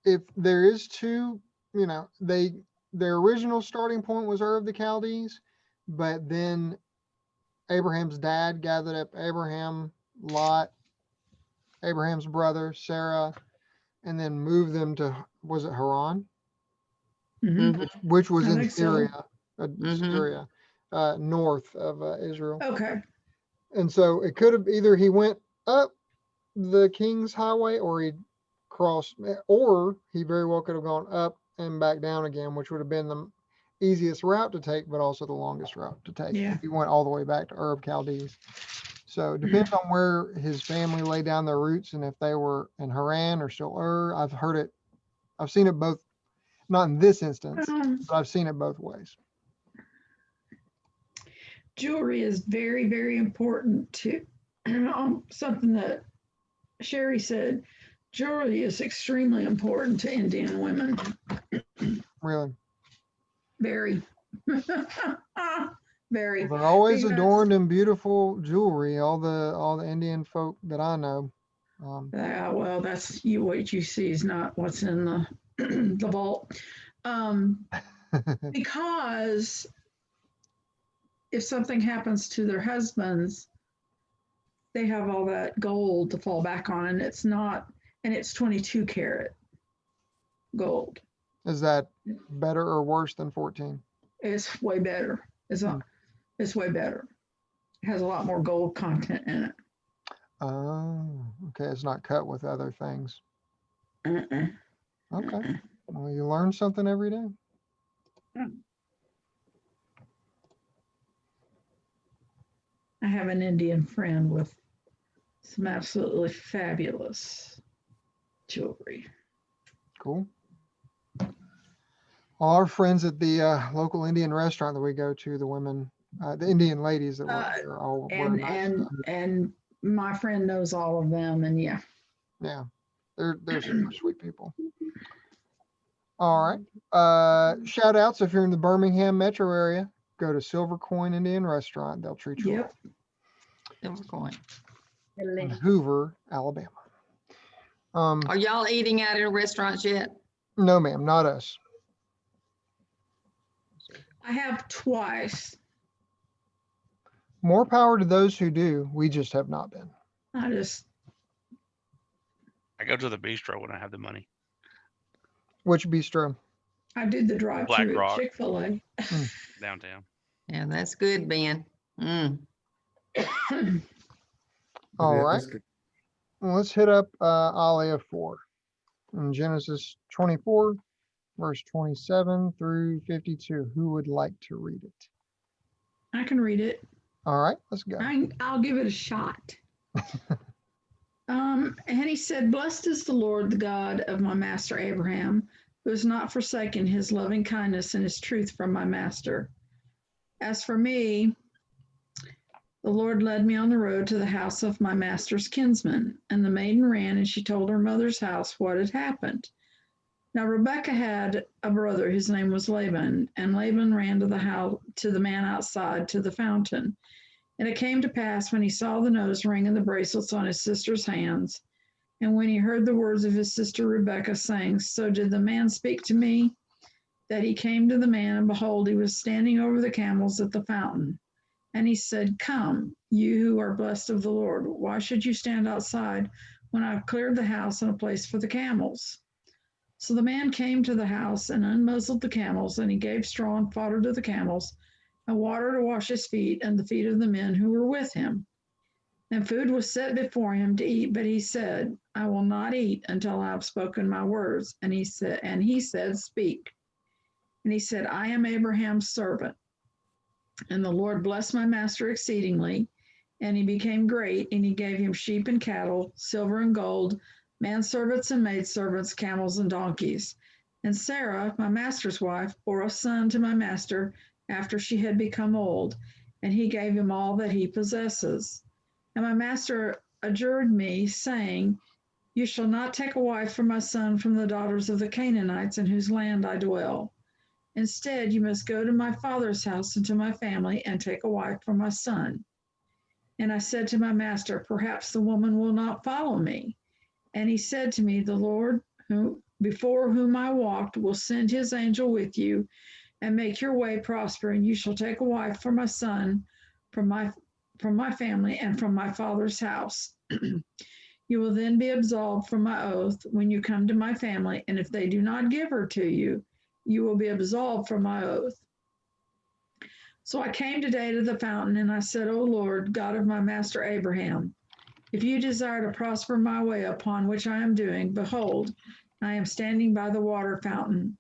if there is two, their original starting point was Ur of the Chaldees, but then Abraham's dad gathered up Abraham, Lot, Abraham's brother, Sarah, and then moved them to, was it Haran? Mhm. Which was I in think so. Syria, Mhm. Syria, north of Israel. Okay. And so it could have either he went up the King's Highway or he crossed, or he very well could have gone up and back down again, which would have been the easiest route to take, but also the longest route to take. Yeah. If he went all the way back to Ur of Chaldees. So it depends on where his family laid down their roots and if they were in Haran or still Ur. I've seen it both, not in this instance, but I've seen it both ways. Jewelry is very, very important to something that Sherry said. Jewelry is extremely important to Indian women. Really. Very. very. They're always Because, adorned in beautiful jewelry. All the Indian folk that I know. well, that's you. What you see is not what's in the the vault. Because if something happens to their husbands, they have all that gold to fall back on, and it's not, and it's 22 karat gold. Is that better or worse than 14? It's way better. It's way better. It has a lot more gold content in it. Oh, okay. It's not cut with other things. Uh-uh. Okay. Uh-uh. Well, you learn something every day. I have an Indian friend with some absolutely fabulous jewelry. Cool. All our friends at the local Indian restaurant that we go to, the women, the Indian ladies that work there, all wear nice stuff. And my friend knows all of them, and yeah. Yeah, they're super sweet people. All right. Shout outs if you're in the Birmingham metro area, go to Silver Coin Indian Restaurant. They'll treat you Yep. Silver Coin. well. In Hoover, Alabama. Are y'all eating out in restaurants yet? No, ma'am, not us. I have twice. More power to those who do. We just have not been. I go to the bistro when I have the money. Which bistro? did the Black drive-through at Rock. Chick-fil-A. Downtown. Yeah, that's good, Ben. All Yeah, right. that's good. Well, let's hit up Aliyah 4 in Genesis 24, verse 27 through 52. Who would like to read it? I can read it. All right, let's go. I'll give it a shot. And he said, "Blessed is the Lord, the God of my master Abraham, who has not forsaken his loving kindness and his truth from my master. As for me, the Lord led me on the road to the house of my master's kinsman, and the maiden ran and she told her mother's house what had happened. Now Rebekah had a brother whose name was Laban, and Laban ran to the house to the man outside to the fountain. And it came to pass when he saw the nose ring and the bracelets on his sister's hands, and when he heard the words of his sister Rebekah saying, 'So did the man speak to me?' that he came to the man, and behold, he was standing over the camels at the fountain. And he said, 'Come, you who are blessed of the Lord, why should you stand outside when I've cleared the house and a place for the camels?' So the man came to the house and unmuzzled the camels, and he gave straw and fodder to the camels, and water to wash his feet and the feet of the men who were with him. And food was set before him to eat, but he said, 'I will not eat until I have spoken my words.' And he said, 'Speak.' And he said, 'I am Abraham's servant. And the Lord blessed my master exceedingly, and he became great, and he gave him sheep and cattle, silver and gold, manservants and maidservants, camels and donkeys. And Sarah, my master's wife, bore a son to my master after she had become old, and he gave him all that he possesses. And my master adjured me, saying, You shall not take a wife for my son from the daughters of the Canaanites in whose land I dwell. Instead, you must go to my father's house and to my family and take a wife for my son.' And I said to my master, Perhaps the woman will not follow me. And he said to me, The Lord, before whom I walked, will send his angel with you and make your way prosper, and you shall take a wife for my son from my family and from my father's house. You will then be absolved from my oath when you come to my family, and if they do not give her to you, you will be absolved from my oath.' So I came today to the fountain, and I said, O Lord, God of my master Abraham, if you desire to prosper my way upon which I am doing, behold, I am standing by the water fountain.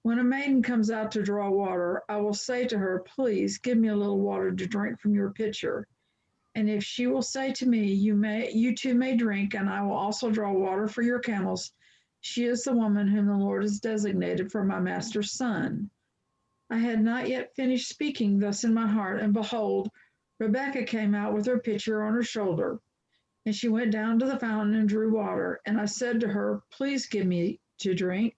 When a maiden comes out to draw water, I will say to her, Please give me a little water to drink from your pitcher. And if she will say to me, You too may drink, and I will also draw water for your camels, she is the woman whom the Lord has designated for my master's son. I had not yet finished speaking thus in my heart, and behold, Rebekah came out with her pitcher on her shoulder. And she went down to the fountain and drew water. And I said to her, Please give me to drink.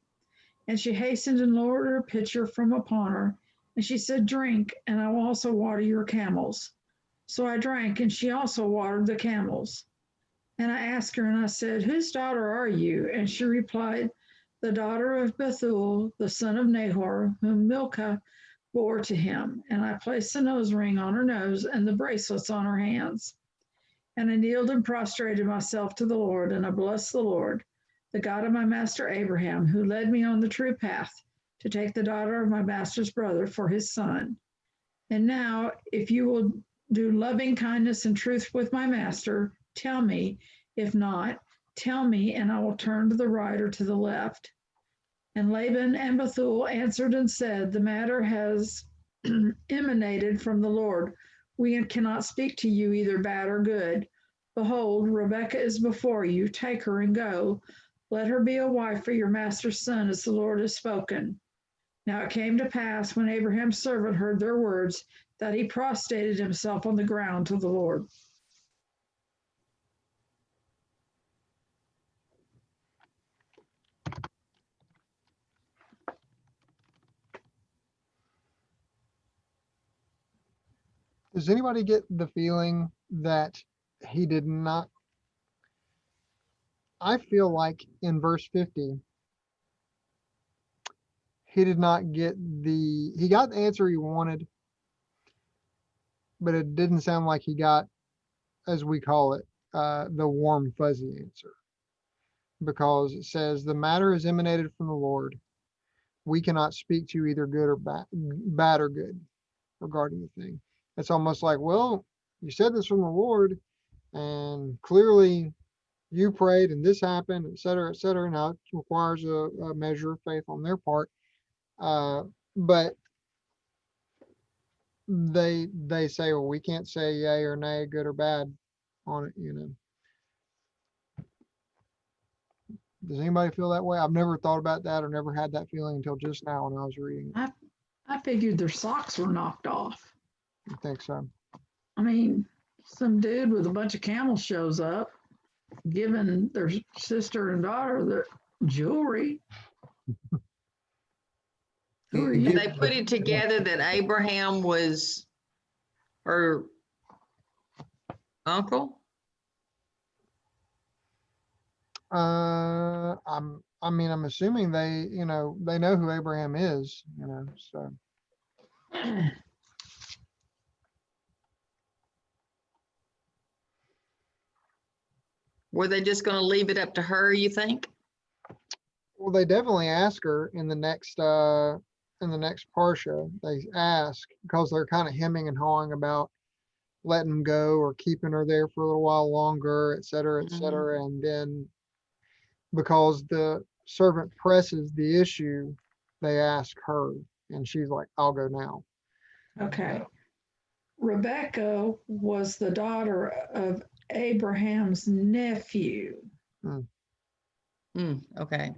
And she hastened and lowered her pitcher from upon her And she said, drink, and I will also water your camels. So I drank, and she also watered the camels. And I asked her, and I said, whose daughter are you? And she replied, the daughter of Bethuel, the son of Nahor, whom Milcah bore to him. And I placed the nose ring on her nose and the bracelets on her hands. And I kneeled and prostrated myself to the Lord, and I blessed the Lord, the God of my master Abraham, who led me on the true path to take the daughter of my master's brother for his son. And now, if you will do loving kindness and truth with my master, tell me. If not, tell me, and I will turn to the right or to the left. And Laban and Bethuel answered and said, the matter has emanated from the Lord. We cannot speak to you either bad or good. Behold, Rebekah is before you. Take her and go. Let her be a wife for your master's son, as the Lord has spoken. Now it came to pass, when Abraham's servant heard their words, that he prostrated himself on the ground to the Lord. Does anybody get the feeling that he did not? I feel like in verse 50, he did not get he got the answer he wanted, but it didn't sound like he got, as we call it, the warm, fuzzy answer. Because it says, the matter is emanated from the Lord. We cannot speak to you either good or bad or good regarding the thing. It's almost like, well, you said this from the Lord, and clearly you prayed and this happened, et cetera, et cetera. Now it requires a measure of faith on their part. But they say, well, we can't say yay or nay, good or bad on it, you know. Does anybody feel that way? I've never thought about that or never had that feeling until just now when I was reading it. I figured their socks were knocked off. You think so? I mean, some dude with a bunch of camels shows up, giving their sister and daughter their jewelry. Who are you? They put it together that Abraham was her uncle. I'm assuming they know who Abraham is, so. Were they just going to leave it up to her, you think? Well, they definitely ask her in the next Parsha. They ask because they're kind of hemming and hawing about letting them go or keeping her there for a little while longer, et cetera, et cetera. And then because the servant presses the issue, they ask her, and she's like, I'll go now. Okay. Rebecca was the daughter of Abraham's nephew, Okay.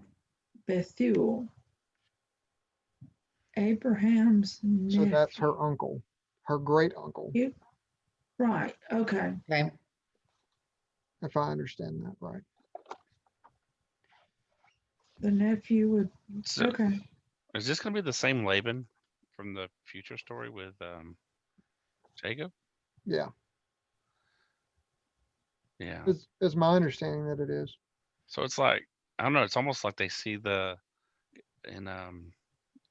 Bethuel. Abraham's nephew. So that's her uncle, her great uncle. Right. Okay. Okay. If I understand that right. The nephew would. So, Okay. is this going to be the same Laban from the future story with Jacob? Yeah. Yeah. It's my understanding that it is. So it's like, I don't know, it's almost like they see in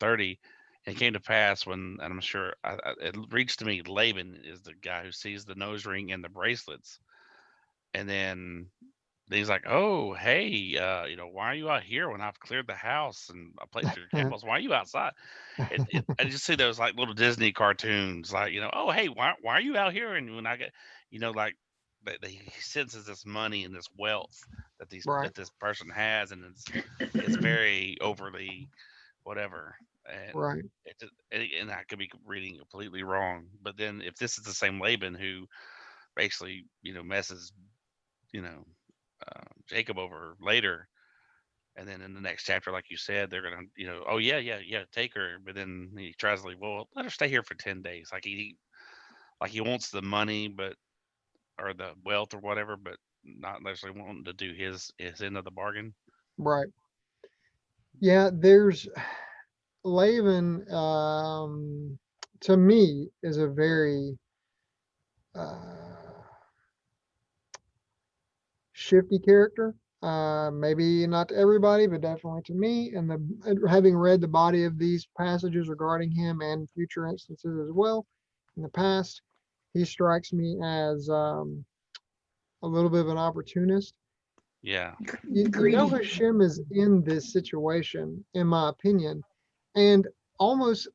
30, it came to pass when, and I'm sure it reached to me, Laban is the guy who sees the nose ring and the bracelets. And then he's like, oh, hey, why are you out here when I've cleared the house and I placed your camels? Why are you outside? I just see those like little Disney cartoons, like, oh, hey, why are you out here? And when I get, like, he senses this money and this wealth that that this person has, and it's very overly whatever. And right. And I could be reading completely wrong. But then if this is the same Laban who basically, messes, Jacob over later, and then in the next chapter, like you said, they're gonna, oh yeah, take her. But then he tries to, well, let her stay here for 10 days. Like he wants the money, or the wealth or whatever, but not necessarily wanting to do his end of the bargain. Right. Yeah, there's Laban, to me, is a very shifty character. Maybe not to everybody, but definitely to me. And having read the body of these passages regarding him and future instances as well in the past, he strikes me as a little bit of an opportunist. Yeah. You know Greedy. Hashem is in this situation, in my opinion, and almost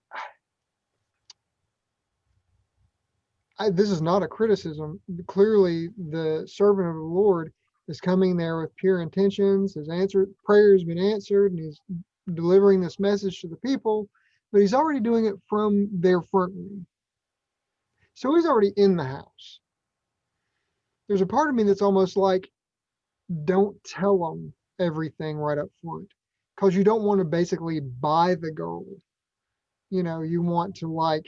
this is not a criticism. Clearly, the servant of the Lord is coming there with pure intentions. His prayer has been answered, and he's delivering this message to the people. But he's already doing it from their front room, so he's already in the house. There's a part of me that's almost like, don't tell them everything right up front, because you don't want to basically buy the girl. You want to like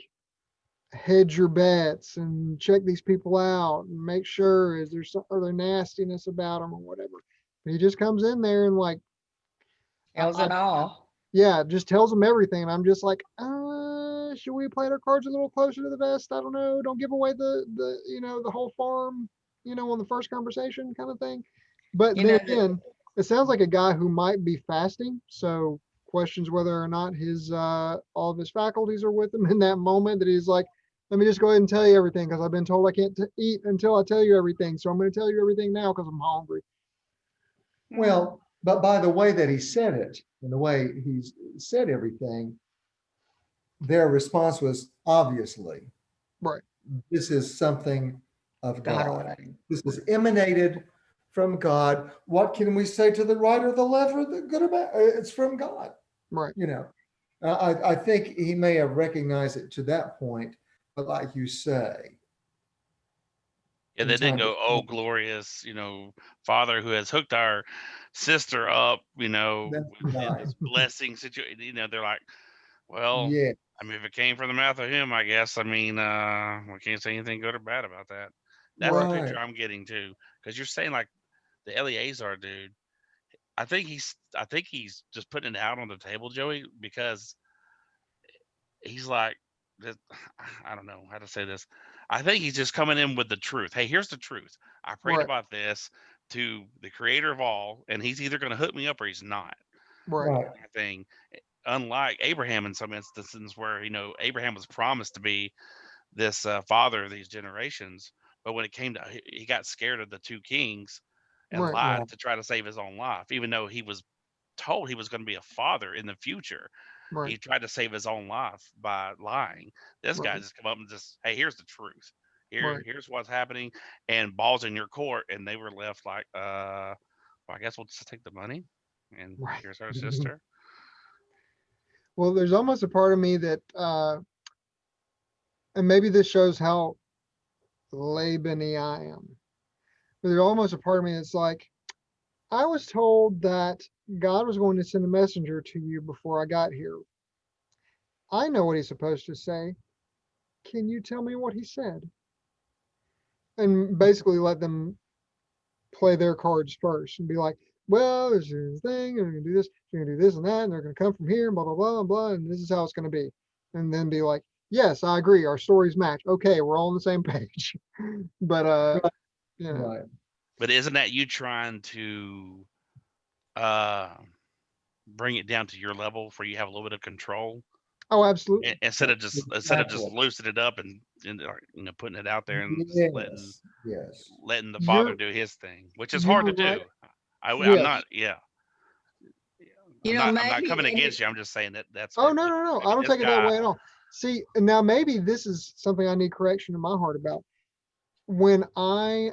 hedge your bets and check these people out and make sure is there some other nastiness about them or whatever. But he just comes in there and like, Tells it all. yeah, just tells them everything. And I'm just like, should we play our cards a little closer to the vest? I don't know. Don't give away the whole farm, on the first conversation kind of thing. But You then know, again, it sounds like a guy who might be fasting. So questions whether or not his all of his faculties are with him in that moment, that he's like, let me just go ahead and tell you everything because I've been told I can't eat until I tell you everything. So I'm going to tell you everything now because I'm hungry. Well, but by the way that he said it and the way he's said everything, their response was obviously, Right. this is something of God God. ordained. This is emanated from God. What can we say to the right or the left or the good or bad? It's from God. Right. I think he may have recognized it to that point, but like you say, Yeah, in they didn't time to go, oh, come, glorious, Father who has hooked our sister up, that's in right. this blessing situation. They're like, well, Yeah, I mean, if it came from the mouth of him, I guess, I mean, we can't say anything good or bad about that. That's the Right. picture right. I'm getting too. Because you're saying like the Eleazar dude, I think he's just putting it out on the table, Joey, because he's like, this- I don't know how to say this. I think he's just coming in with the truth. Hey, here's the truth. I prayed Right. about this to the creator of all, and he's either going to hook me up or he's not. Right. Right. Kind of thing. Unlike Abraham in some instances where, Abraham was promised to be this father of these generations. But when it came to, he got scared of the two kings and Right. lied Right. to try to save his own life, even though he was told he was going to be a father in the future. Right. He tried to save his own life by lying. This guy Right. just come up and just, hey, here's the truth. Right. Here's what's happening, and balls in your court, and they were left like, well, I guess we'll just take the money, and Right. here's our sister. Well, there's almost a part of me that, and maybe this shows how Laban-y I am. But there's almost a part of me that's like, I was told that God was going to send a messenger to you before I got here. I know what he's supposed to say. Can you tell me what he said? And basically let them play their cards first and be like, well, this is the thing, and we're gonna do this, you're gonna do this and that, and they're gonna come from here, and blah blah blah and blah, and this is how it's gonna be. And then be like, yes, I agree, our stories match. Okay, we're all on the same page. But Right. yeah. Right. But isn't that you trying to uh, bring it down to your level where you have a little bit of control? Oh, absolutely. Instead of just Exactly. loosening it up and putting it out there and just letting Yes. Yes. letting the father You're do his thing, which is hard you're to right. do. I'm not, Yes. yeah, You know, I'm not maybe coming they against did. you. I'm just saying that that's Oh what no, no, no. I maybe don't this take it that guy. way at all. See, and now maybe this is something I need correction in my heart about. When I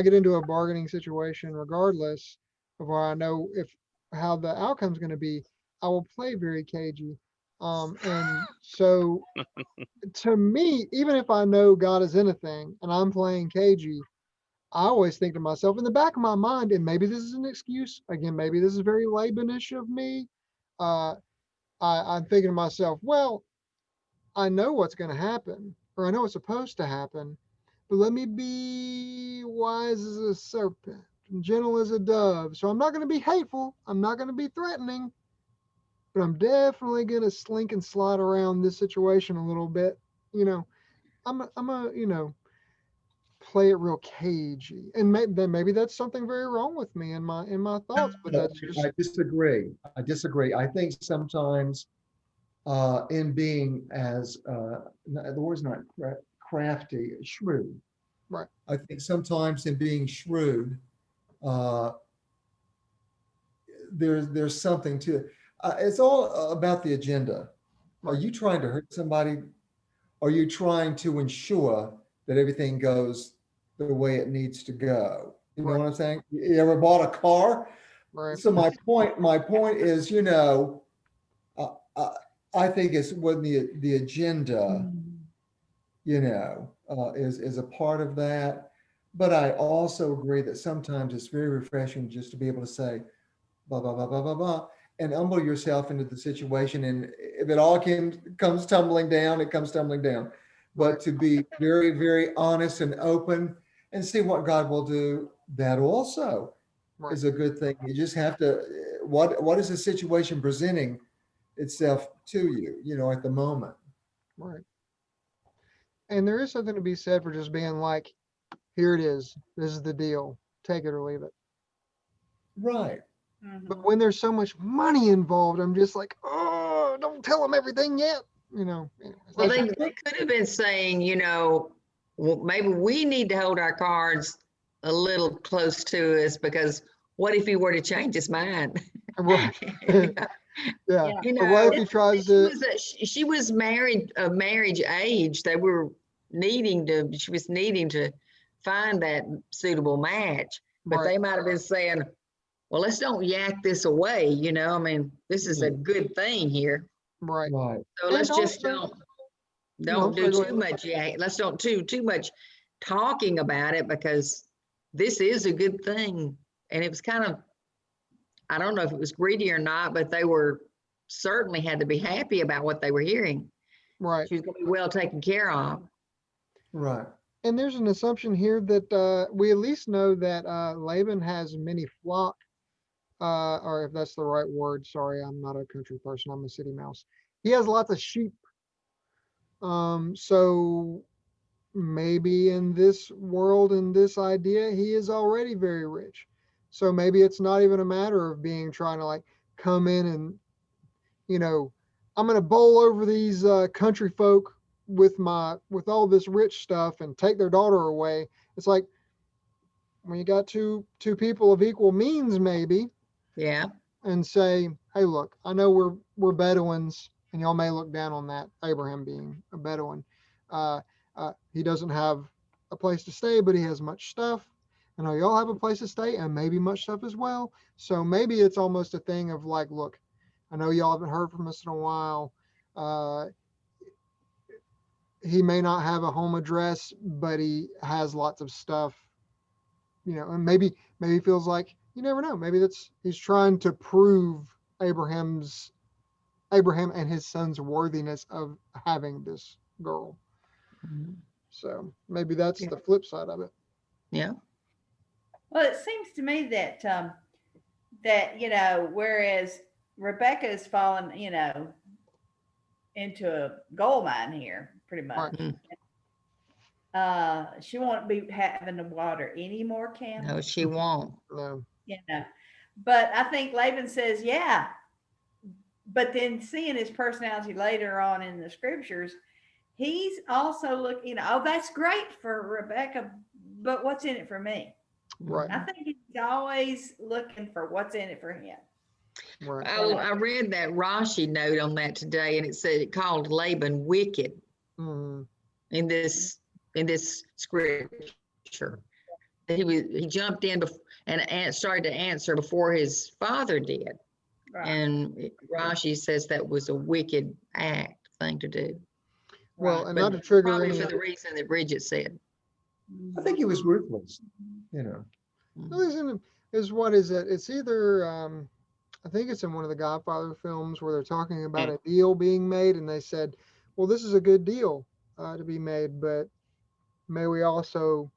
get into a bargaining situation, regardless of where I know if how the outcome's going to be, I will play very cagey. And so to me, even if I know God is in a thing and I'm playing cagey, I always think to myself in the back of my mind, and maybe this is an excuse. Again, maybe this is very Labanish of me. Uh, I'm thinking to myself, well, I know what's going to happen, or I know what's supposed to happen, but let me be wise as a serpent and gentle as a dove. So I'm not going to be hateful. I'm not going to be threatening. but I'm definitely gonna slink and slide around this situation a little bit. You know, I'm a play it real cagey, and maybe that's something very wrong with me in my thoughts, but No, that's just I disagree. I disagree. I think sometimes in being as the word's not crafty, shrewd. right. I think sometimes in being shrewd, uh, there's something to it. It's all about the agenda. Are Right. you trying to hurt somebody? Are you trying to ensure that everything goes the way it needs to go? You know Right. what I'm saying? You ever bought a car? Right. So my point is, uh, uh, I think it's when the agenda, is a part of that. But I also agree that sometimes it's very refreshing just to be able to say, blah, blah, blah, blah, blah, blah, and humble yourself into the situation. And if it all comes tumbling down, it comes tumbling down. But Right. to be very, very honest and open and see what God will do, that also Right. is a good thing. You just have to, what is the situation presenting itself to you, at the moment? Right. And there is something to be said for just being like, here it is. This is the deal. Take it or leave it. Right. But Mhm. when there's so much money involved, I'm just like, oh, don't tell them everything yet. Anyways, Well, that's they could have been saying, well, maybe we need to hold our cards a little close to us because what if he were to change his mind? right. Yeah. Yeah. But what if This- he tries she to? was she was married of marriage age. She was needing to find that suitable match, but Right. they might have been saying, well, let's don't yak this away. I mean, this is a good thing here. Right. Right. So And let's just also, no, I'm don't do sorry, go too ahead. much let's don't do too much talking about it because this is a good thing. And it was kind of, I don't know if it was greedy or not, but they were certainly had to be happy about what they were hearing. Right. She was going to be well taken care of. Right. And there's an assumption here that we at least know that Laban has many flock, or if that's the right word. Sorry, I'm not a country person. I'm a city mouse. He has lots of sheep. So maybe in this world, in this idea, he is already very rich. So maybe it's not even a matter of being trying to like come in and, you know, I'm going to bowl over these country folk with all this rich stuff and take their daughter away. It's like when you got two people of equal means, maybe, Yeah. and say, hey, look, I know we're Bedouins, and y'all may look down on that. Abraham being a Bedouin, uh, he doesn't have a place to stay, but he has much stuff. I know y'all have a place to stay, and maybe much stuff as well. So maybe it's almost a thing of like, look, I know y'all haven't heard from us in a while. Uh, he may not have a home address, but he has lots of stuff, and maybe he feels like, you never know, maybe he's trying to prove Abraham's Abraham and his son's worthiness of having this girl. So maybe that's Yeah. the flip side of it. Yeah. Well, it seems to me that whereas Rebecca is fallen, into a gold mine here, pretty Right. much. She won't be having to water any more camels. No, she won't. No. But I think Laban says, yeah. But then seeing his personality later on in the scriptures, he's also looking, oh, that's great for Rebecca, but what's in it for me? Right. I think he's always looking for what's in it for him. Right. I read that Rashi note on that today, and it said it called Laban wicked Mhm. in this scripture. He jumped in and started to answer before his father did. Right. And Rashi says that was a wicked thing to do. Well, Right. and But not to trigger probably any. for the reason that Bridget said. I think he was ruthless. The reason is, what is it? It's either I think it's in one of the Godfather films where they're talking about a deal being made, and they said, well, this is a good deal to be made, but may we also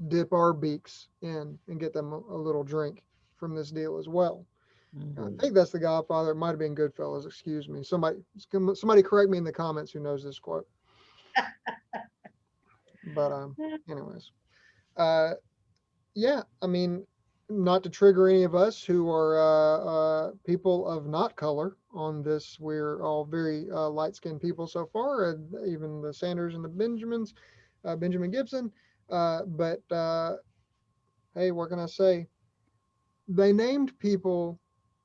dip our beaks in and get them a little drink from this deal as well. I think that's the Godfather. It might have been Goodfellas. Excuse me. Somebody correct me in the comments who knows this quote. But anyways, yeah. I mean, not to trigger any of us who are people of not color on this. We're all very light-skinned people so far, and even the Sanders and the Benjamins, Benjamin Gibson. But hey, what can I say? They named people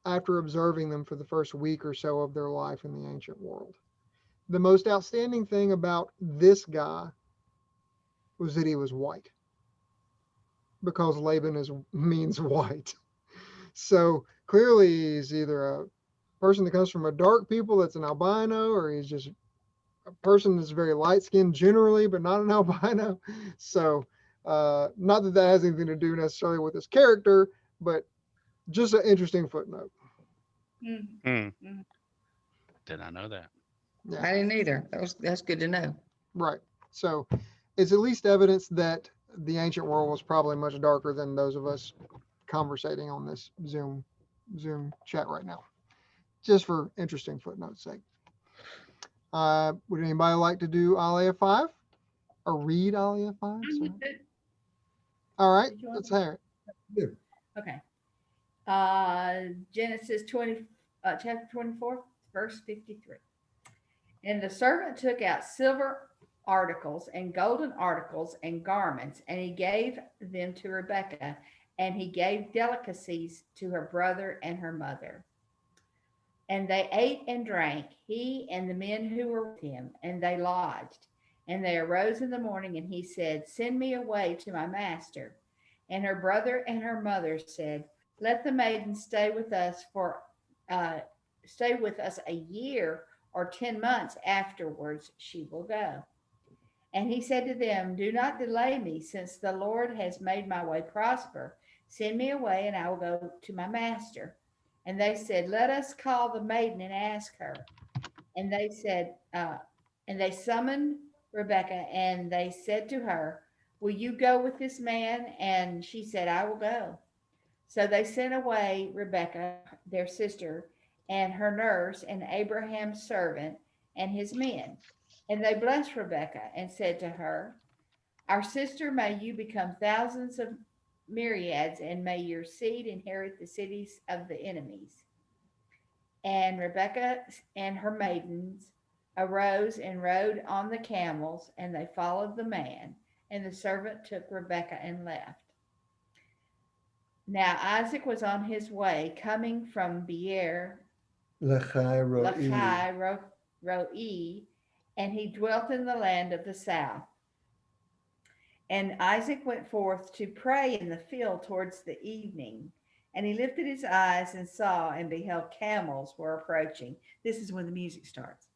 after observing them for the first week or so of their life in the ancient world. The most outstanding thing about this guy was that he was white, because Laban means white. So clearly he's either a person that comes from a dark people that's an albino, or he's just a person that's very light skinned generally, but not an albino. So not that that has anything to do necessarily with his character, but just an interesting footnote. Mhm. Hmm. Did I know that? Yeah. I didn't either. That's good to know. Right. So it's at least evidence that the ancient world was probably much darker than those of us conversating on this Zoom chat right now. Just for interesting footnotes sake. Would anybody like to do Aliyah 5? Or read Aliyah 5? Sorry. All right, Did you want let's hear it. Okay. Genesis 20, chapter 24, verse 53. And the servant took out silver articles and golden articles and garments, and he gave them to Rebekah, and he gave delicacies to her brother and her mother. And they ate and drank, he and the men who were with him, and they lodged. And they arose in the morning, and he said, Send me away to my master. And her brother and her mother said, Let the maiden stay with us a year or 10 months. Afterwards she will go. And he said to them, Do not delay me, since the Lord has made my way prosper. Send me away, and I will go to my master. And they said, Let us call the maiden and ask her. And they said, and they summoned Rebekah, and they said to her, Will you go with this man? And she said, I will go. So they sent away Rebekah, their sister, and her nurse, and Abraham's servant, and his men. And they blessed Rebekah and said to her, Our sister, may you become thousands of myriads, and may your seed inherit the cities of the enemies. And Rebekah and her maidens arose and rode on the camels, and they followed the man. And the servant took Rebekah and left. Now Isaac was on his way, coming from Beer Lachai Lachai Roi, and he dwelt in the land of the south. And Isaac went forth to pray in the field towards the evening. And he lifted his eyes and saw and beheld camels were approaching. This is when the music starts.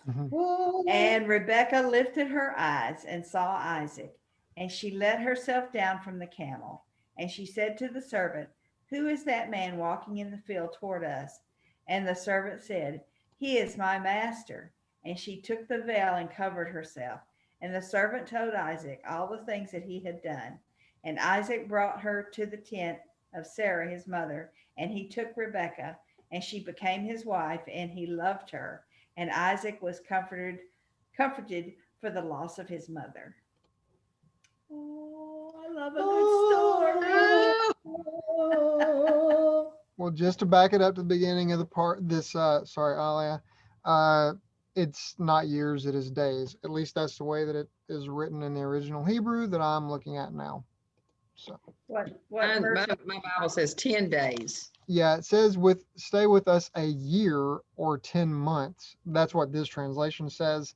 And Rebekah lifted her eyes and saw Isaac, and she let herself down from the camel. And she said to the servant, Who is that man walking in the field toward us? And the servant said, He is my master. And she took the veil and covered herself. And the servant told Isaac all the things that he had done. And Isaac brought her to the tent of Sarah his mother, and he took Rebekah, and she became his wife, and he loved her. And Isaac was comforted for the loss of his mother. Oh, I love a good story. Well, just to back it up to the beginning of the part, sorry, Alia, it's not years, it is days. At least that's the way that it is written in the original Hebrew that I'm looking at now. So What My verse? Bible says 10 days. yeah, it says stay with us a year or 10 months. That's what this translation says.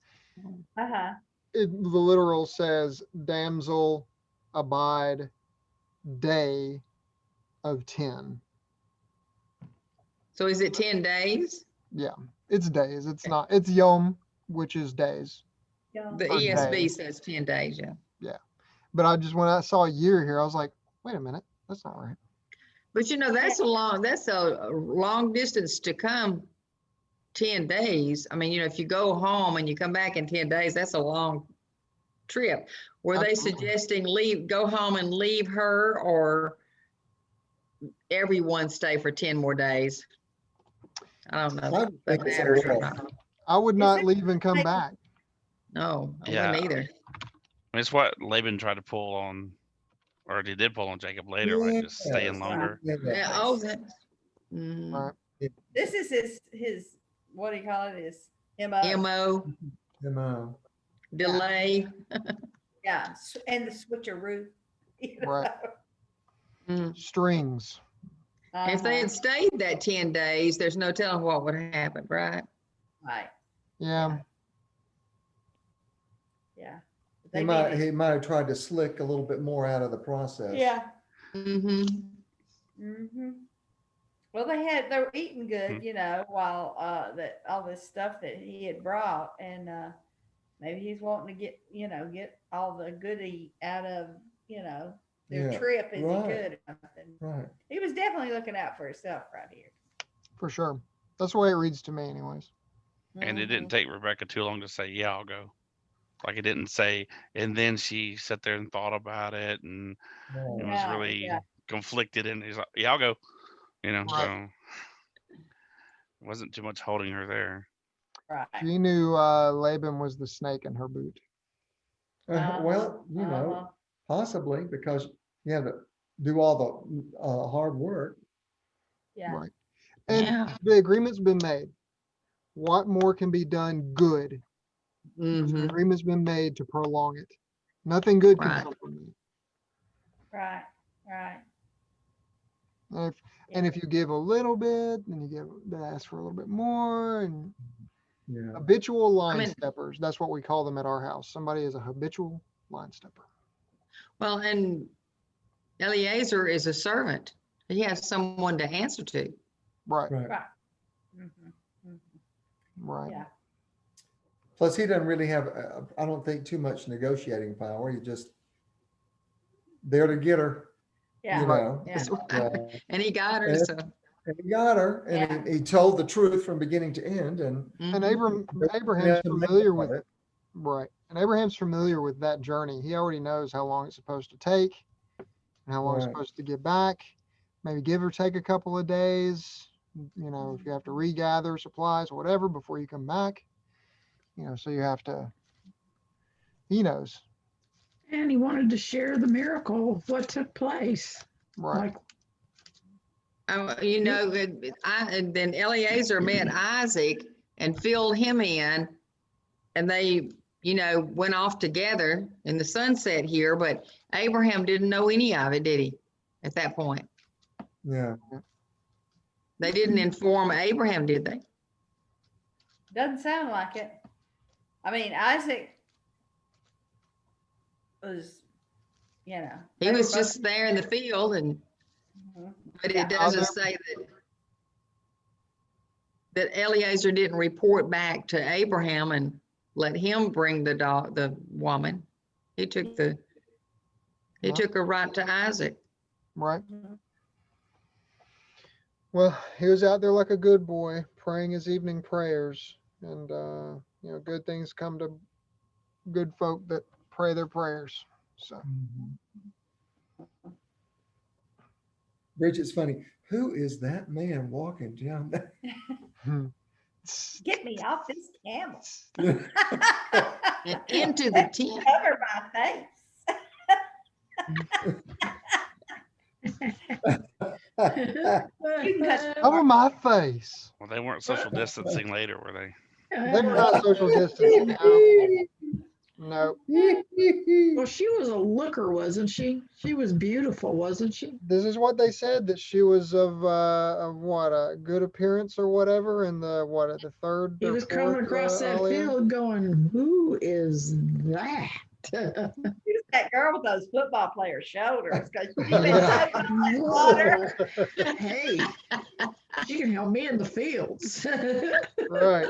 Uh-huh. The literal says damsel abide day of 10. So is it 10 days? Yeah, it's days. It's not, it's yom, which is days. Yeah. The For ESV days. says 10 days, yeah. But when I saw a year here, I was like, wait a minute, that's not right. But that's a long distance to come 10 days. I mean, if you go home and you come back in 10 days, that's a long trip. Were they Absolutely. suggesting go home and leave her, or everyone stay for 10 more days. I don't know. I if that think so, matters or yeah. not. I would Is not it leave and come like- back. No, I Yeah. wouldn't either. I mean, it's what Laban tried to pull on, or he did pull on Jacob later, right? Just staying Yes. longer. Yeah. Yeah, oh, that, mm, Right. This is his, what do you call it? His MO. MO, MO. delay. Yeah, and the switcheroo. you know? Right. Mm. Strings. If they Uh-huh. had stayed that 10 days, there's no telling what would have happened, right? Right, Yeah. yeah. But He they might, did it. he might have tried to slick a little bit more out of the process. Yeah. Mm-hmm. Mm-hmm. Well, they were eating good, while that all this stuff that he had brought, and maybe he's wanting to get all the goodie out of their Yeah, trip as right. he could. Or something. Right. He was definitely looking out for himself right here. For sure. That's the way it reads to me, anyways. And it didn't take Rebecca too long to say, yeah, I'll go. Like it didn't say, and then she sat there and thought about it and Right. was No, really yeah. conflicted. And he's like, yeah, I'll go. Right. So it wasn't too much holding her there. Right. She knew Laban was the snake in her boot. Well, possibly because you had to do all the hard work. Yeah. Right. And Yeah. the agreement's been made. What more can be done good? The Mm-hmm. agreement's been made to prolong it. Nothing good can Right. come from it. Right. Right. And if you give a little bit, then they ask for a little bit more. And Yeah. habitual line mean- steppers, that's what we call them at our house. Somebody is a habitual line stepper. Well, and Eliezer is a servant. He has someone to answer to. Right. Right. Right. Mm-hmm. Right. Yeah. Plus, he doesn't really have, I don't think, too much negotiating power. He just there to get her. Yeah. You know. Yeah. Yeah. And he got her, And- so. And he got her, and he told the truth from beginning to end, and And Mhm. Abraham's Yeah, familiar with it. right. And Abraham's familiar with that journey. He already knows how long it's supposed to take and how long it's Right. supposed to get back. Maybe give or take a couple of days, if you have to regather supplies or whatever before you come back. So you have to, he knows. And he wanted to share the miracle of what took place. Right. Like, And then Eliezer met Isaac and filled him in, and they, went off together in the sunset here, but Abraham didn't know any of it, did he? At that point, Yeah. they didn't inform Abraham, did they? Doesn't sound like it. I mean, Isaac was, He they were was both- just there in the field, Mhm. but Yeah. it doesn't say that Eliezer didn't report back to Abraham and let him bring the woman. He took No. took her right to Isaac. Right. Mhm. Well, he was out there like a good boy, praying his evening prayers, and good things come to good folk that pray their prayers. So Bridget's funny. Who is that man walking down there? Get me off this camel. And into the tent. Cover my face. You can cut cover my face. Well, they weren't social distancing later, were they? They were not social distancing. No. Well, she was a looker, wasn't she? She was beautiful, wasn't she? This is what they said, that she was of what, a good appearance or whatever, in the third. He or was coming fourth, across that aliyah. field going, who is that? Who's that girl with those football player shoulders? Because she's been taking water. Hey, she can help me in the fields. Right.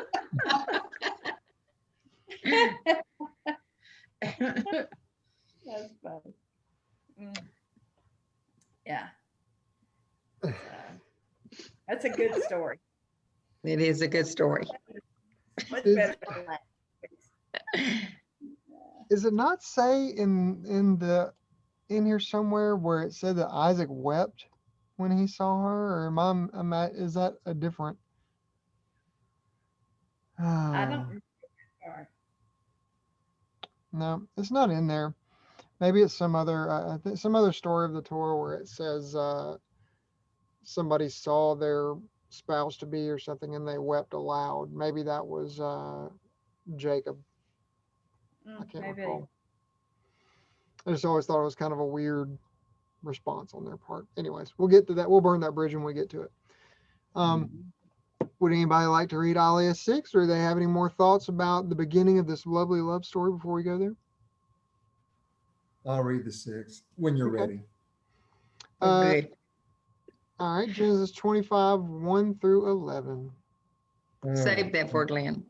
That's funny. Yeah. That's a good story. It is a good story. Much better than that. Is it not say in here somewhere where it said that Isaac wept when he saw her, or is that a different? I don't remember. No, it's not in there. Maybe it's some other some other story of the Torah where it says somebody saw their spouse to be or something and they wept aloud. Maybe that was Jacob. I can't Maybe. recall. I just always thought it was kind of a weird response on their part. Anyways, we'll get to that. We'll burn that bridge when we get to it. Would anybody like to read Aliyah 6, or do they have any more thoughts about the beginning of this lovely love story before we go there? I'll read the 6 when you're Okay. ready. Good. All right, Genesis 25, 1 through 11. All Save right. that for Glenn.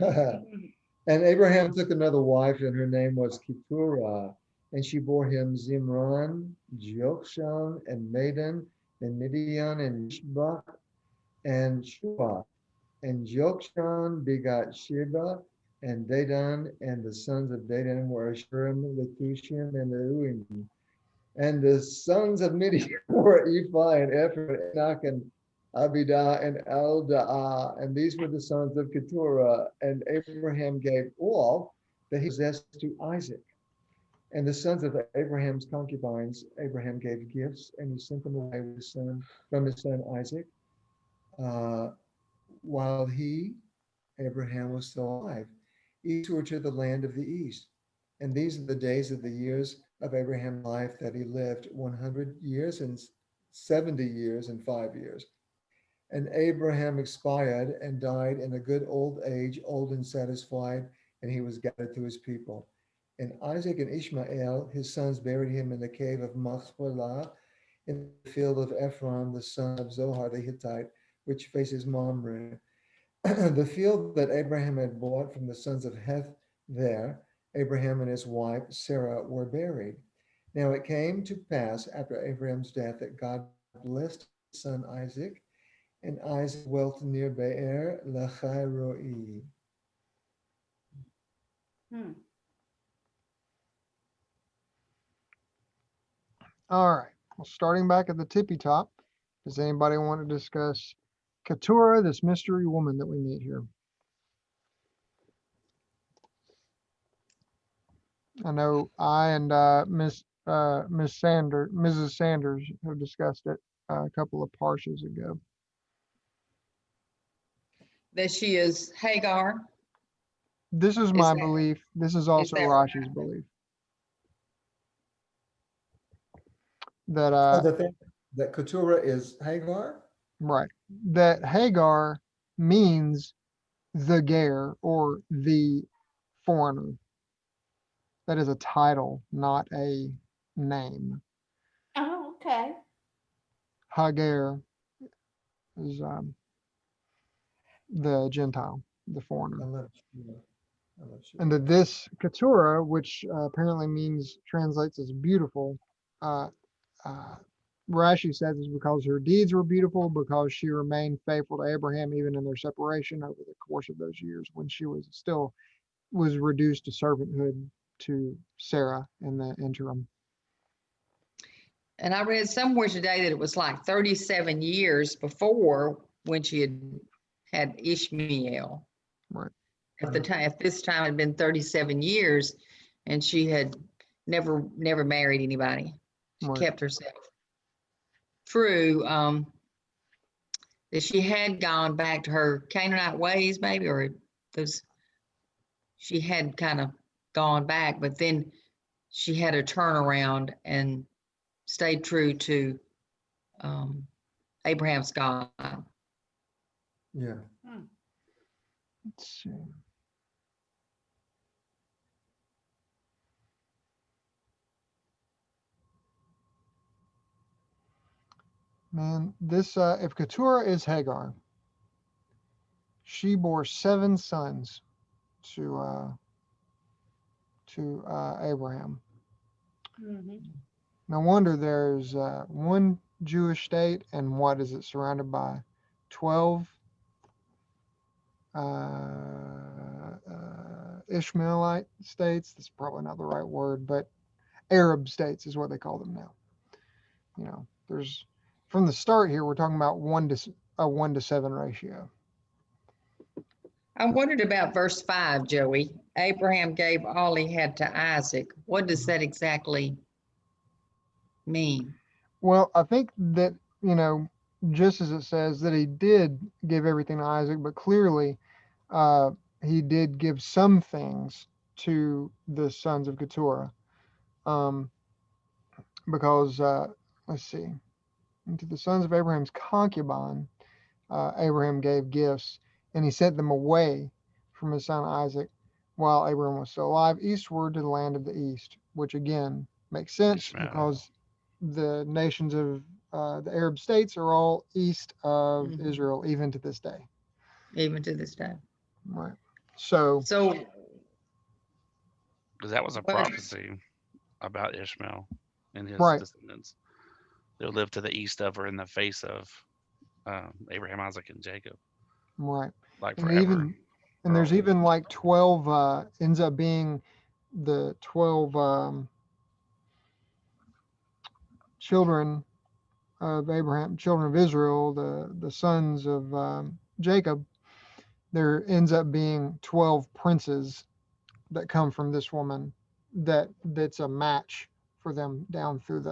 And Abraham took another wife, and her name was Keturah, and she bore him Zimran, Jokshan, and Medan, and Midian, and Ishbak, and Shua. And Jokshan begot Sheba and Dedan, and the sons of Dedan were Ashurim, Letushim, and Leuim. And the sons of Midian were Ephah and Ephraim, Enoch, and Abidah, and Eldaah. And these were the sons of Keturah. And Abraham gave all that he possessed to Isaac. And the sons of Abraham's concubines, Abraham gave gifts, and he sent them away with his son, from his son Isaac, while he, Abraham, was still alive, eastward to the land of the east. And these are the days of the years of Abraham's life that he lived, 100 years and 70 years and 5 years. And Abraham expired and died in a good old age, old and satisfied, and he was gathered to his people. And Isaac and Ishmael, his sons, buried him in the cave of Machpelah, in the field of Ephron, the son of Zohar the Hittite, which faces Mamre. The field that Abraham had bought from the sons of Heth there, Abraham and his wife Sarah were buried. Now it came to pass after Abraham's death that God blessed his son Isaac, and Isaac dwelt near Be'er Lachai Roi. All right. Well, starting back at the tippy top, does anybody want to discuss Keturah, this mystery woman that we meet here? I know I and Mrs. Sanders have discussed it a couple of parshas ago. That she is Hagar. This is my belief. This is also that Rashi's belief. That The thing that Keturah is Hagar? right. That Hagar means the Ger, or the foreigner. That is a title, not a name. Oh, okay. Hagar is the Gentile, the I foreigner. love Shua. I love Shua. And that this Keturah, which apparently translates as beautiful, Rashi says is because her deeds were beautiful, because she remained faithful to Abraham even in their separation over the course of those years when she was reduced to servanthood to Sarah in the interim. And I read somewhere today that it was like 37 years before when she had Ishmael. Right. At this time, it had been 37 years, and she had never married anybody. She Right. kept herself true. That she had gone back to her Canaanite ways, maybe, or those. She had kind of gone back, but then she had a turnaround and stayed true to Abraham's God. Yeah. Let's see. Man, this if Keturah is Hagar, she bore 7 sons to Abraham. No wonder there's one Jewish state, and what is it surrounded by? 12 Ishmaelite states. That's probably not the right word, but Arab states is what they call them now. You know, there's from the start here, we're talking about a 1-to-7 ratio. I wondered about verse 5, Joey. Abraham gave all he had to Isaac. What does that exactly mean? Well, I think that, just as it says that he did give everything to Isaac, but clearly he did give some things to the sons of Keturah. Because, let's see, to the sons of Abraham's concubine, Abraham gave gifts, and he sent them away from his son Isaac while Abraham was still alive, eastward to the land of the east, which again makes sense Ishmael. because the nations of the Arab states are all east of Mhm. Israel, even to this day. Even to this day. Right. So, So, Because that was a What- prophecy about Ishmael and his Right. descendants. They'll live to the east of or in the face of Abraham, Isaac, and Jacob, right. like And forever. even, and there's Bro. even like 12, ends up being the 12 children of Abraham, children of Israel, the sons of Jacob. There ends up being 12 princes that come from this woman that's a match for them down through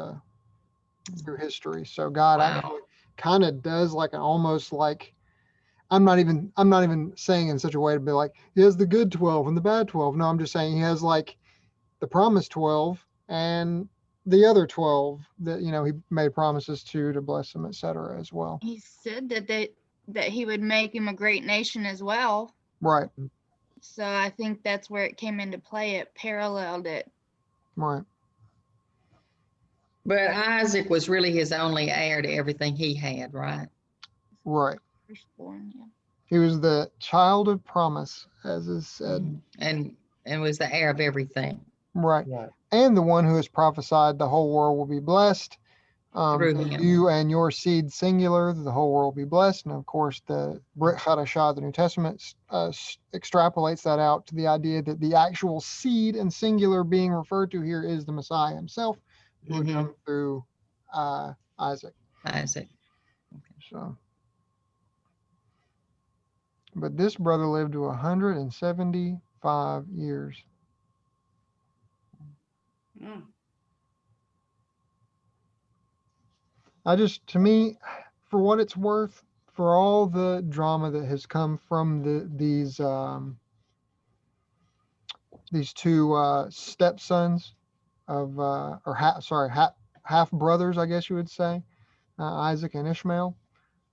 history. So God Wow. actually kind of does like an almost like, I'm not even saying in such a way to be like he has the good 12 and the bad 12. No, I'm just saying he has like the promised 12 and the other 12 that he made promises to bless them, etc. as well. He said that he would make him a great nation as well. Right, So I think that's where it came into play. It paralleled it. right. but Isaac was really his only heir to everything he had, right? Right. Firstborn, yeah. He was the child of promise, as is said. And was the heir of everything Right. Right. And the one who has prophesied the whole world will be blessed. through Through him. you and your seed singular, the whole world will be blessed. And of course, the Brit Hadashah, the New Testament, extrapolates that out to the idea that the actual seed and singular being referred to here is the Messiah himself, who would Mhm. come through Isaac. Isaac. So, but this brother lived to 175 years. Mm. To me, for what it's worth, for all the drama that has come from these two stepsons of, half brothers, I guess you would say, Isaac and Ishmael,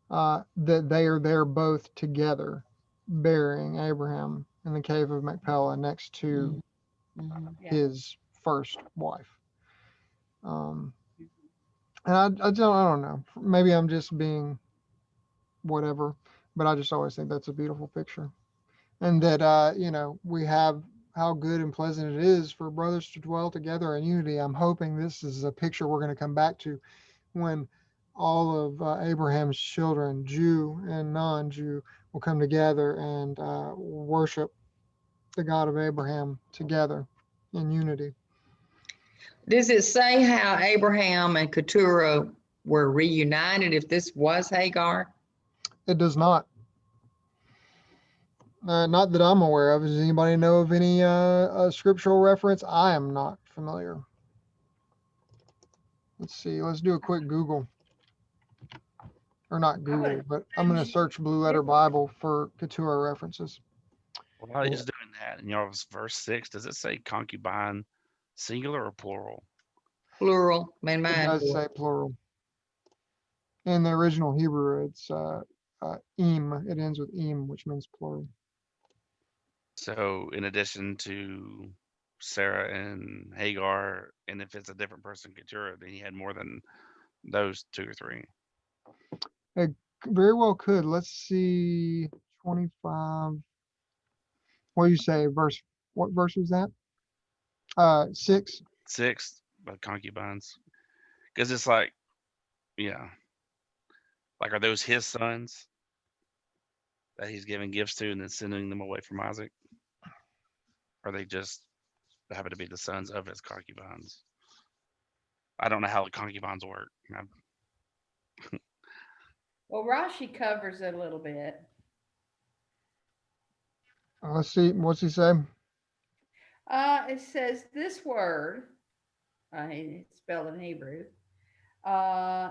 that they're both together burying Abraham in the cave of Machpelah next to Mhm. Yeah. his first wife. And I don't know. Maybe I'm just being whatever, but I just always think that's a beautiful picture. And that, we have how good and pleasant it is for brothers to dwell together in unity. I'm hoping this is a picture we're going to come back to when all of Abraham's children, Jew and non-Jew, will come together and worship the God of Abraham together in unity. Does it say how Abraham and Keturah were reunited if this was Hagar? It does not. Not that I'm aware of. Does anybody know of any scriptural reference? I am not familiar. Let's see. Let's do a quick Google. Or not Google, but I'm going to search Blue Letter Bible for Keturah references. While he's doing that, in y'all's verse 6, does it say concubine singular or plural? Plural. Man, It mine. does say plural. In the original Hebrew, it's im. It ends with im, which means plural. So, in addition to Sarah and Hagar, and if it's a different person, Keturah, then he had more than those 2 or 3. It very well could. Let's see. 25. What do you say? What verse was that? 6. 6 concubines. Because it's like, yeah. Like, are those his sons that he's giving gifts to and then sending them away from Isaac? Or they just happen to be the sons of his concubines? I don't know how the concubines work. Well, Rashi covers it a little bit. Let's see. What's he say? It says this word, it's spelled in Hebrew,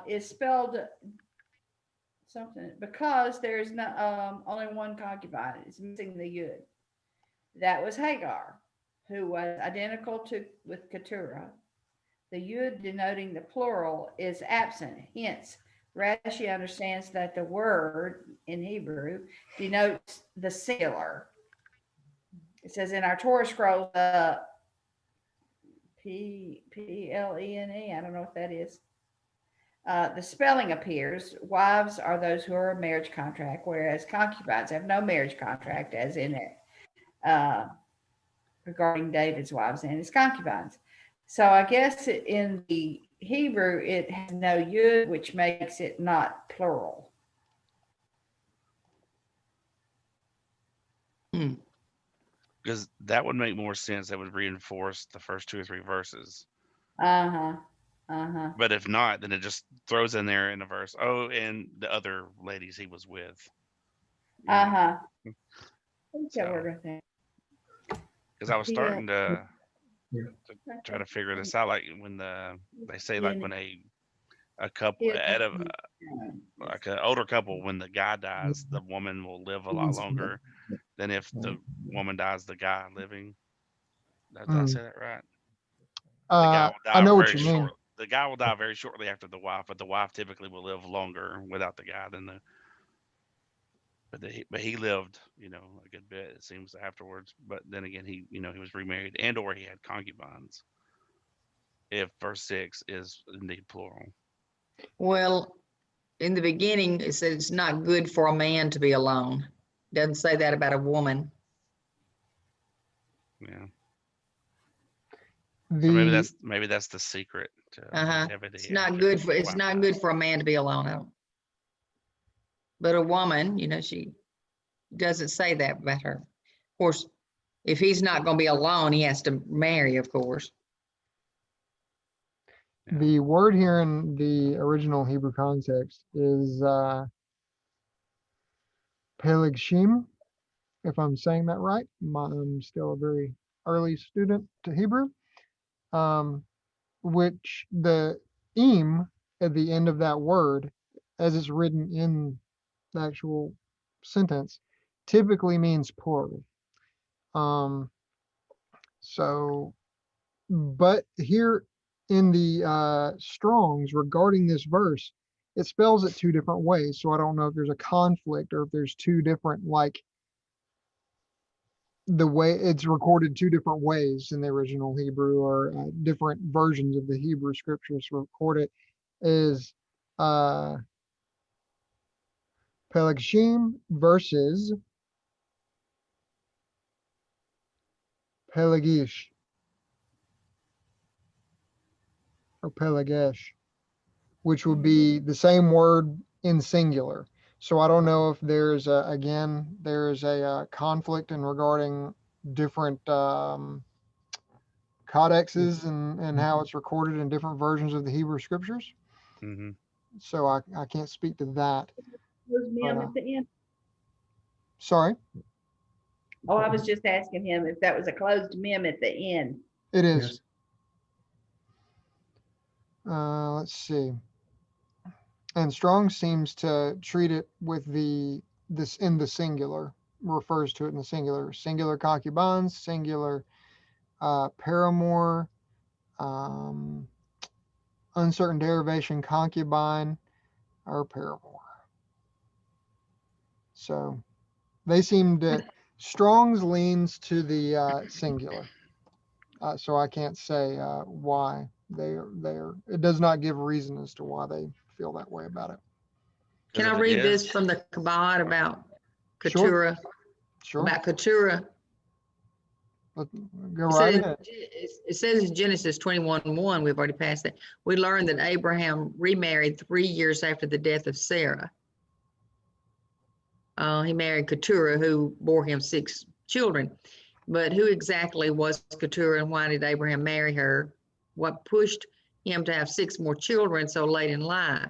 is spelled something because there's not only one concubine. It's missing the yud. That was Hagar, who was identical to with Keturah. The yud denoting the plural is absent. Hence, Rashi understands that the word in Hebrew denotes the singular. It says in our Torah scroll, Plene, I don't know what that is. The spelling appears. Wives are those who are a marriage contract, whereas concubines have no marriage contract, as in it regarding David's wives and his concubines. So I guess in the Hebrew, it has no yud, which makes it not plural. Because that would make more sense. That would reinforce the first 2 or 3 verses. Uh-huh. Uh-huh. But if not, then it just throws in there in a verse, oh, and the other ladies he was with. you know. Uh-huh. So, because I was starting to try to figure this out, like when they say like when a couple out of like an older couple, when the guy dies, the woman will live a lot longer than if the woman dies, the guy living. Did I say that right? The guy will die I know what very you mean. short. The guy will die very shortly after the wife, but the wife typically will live longer without the guy than the. But he lived, a good bit. It seems afterwards. But then again, he was remarried and/or he had concubines. If verse 6 is indeed plural. Well, in the beginning, it said it's not good for a man to be alone. Doesn't say that about a woman. Yeah. Or maybe that's the secret to longevity. It's not good for a man to be alone. But a woman, she doesn't say that about her. Of course, if he's not going to be alone, he has to marry, of course. Yeah. The word here in the original Hebrew context is pelegshim, if I'm saying that right. I'm still a very early student to Hebrew, which the im at the end of that word, as it's written in the actual sentence, typically means plural. So, but here in the Strongs regarding this verse, it spells it 2 different ways. So I don't know if there's a conflict or if there's 2 different, like the way it's recorded 2 different ways in the original Hebrew, or different versions of the Hebrew scriptures record it is Pelagshim versus Pelagish or Pelagesh, which would be the same word in singular. So I don't know if there's there's a conflict in regarding different codexes and how it's recorded in different versions of the Hebrew scriptures. Mm-hmm. So I can't speak to that. Mem at the end. Sorry? Oh, I was just asking him if that was a closed mem at the end. It is. Yes. Let's see. And Strong seems to treat it with this in the singular, refers to it in the singular. Singular concubines, singular paramour, uncertain derivation concubine, or paramour. So they seem to, Strong's leans to the singular. So I can't say why they're, it does not give reason as to why they feel that way about it. Can I read this from the Kabbalah about Keturah? Sure. About Keturah. Go right ahead. It says in Genesis 21:1, we've already passed that. We learned that Abraham remarried 3 years after the death of Sarah. He married Keturah, who bore him 6 children. But who exactly was Keturah and why did Abraham marry her? What pushed him to have 6 more children so late in life?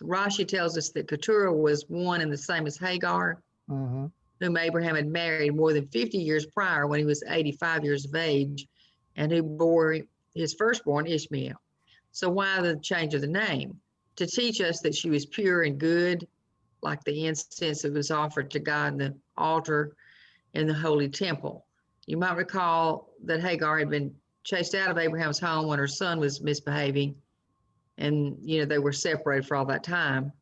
So Rashi tells us that Keturah was one and the same as Hagar, Mm-hmm. whom Abraham had married more than 50 years prior when he was 85 years of age, and who bore his firstborn Ishmael. So why the change of the name? To teach us that she was pure and good, like the incense that was offered to God in the altar in the holy temple. You might recall that Hagar had been chased out of Abraham's home when her son was misbehaving, and they were separated for all that time.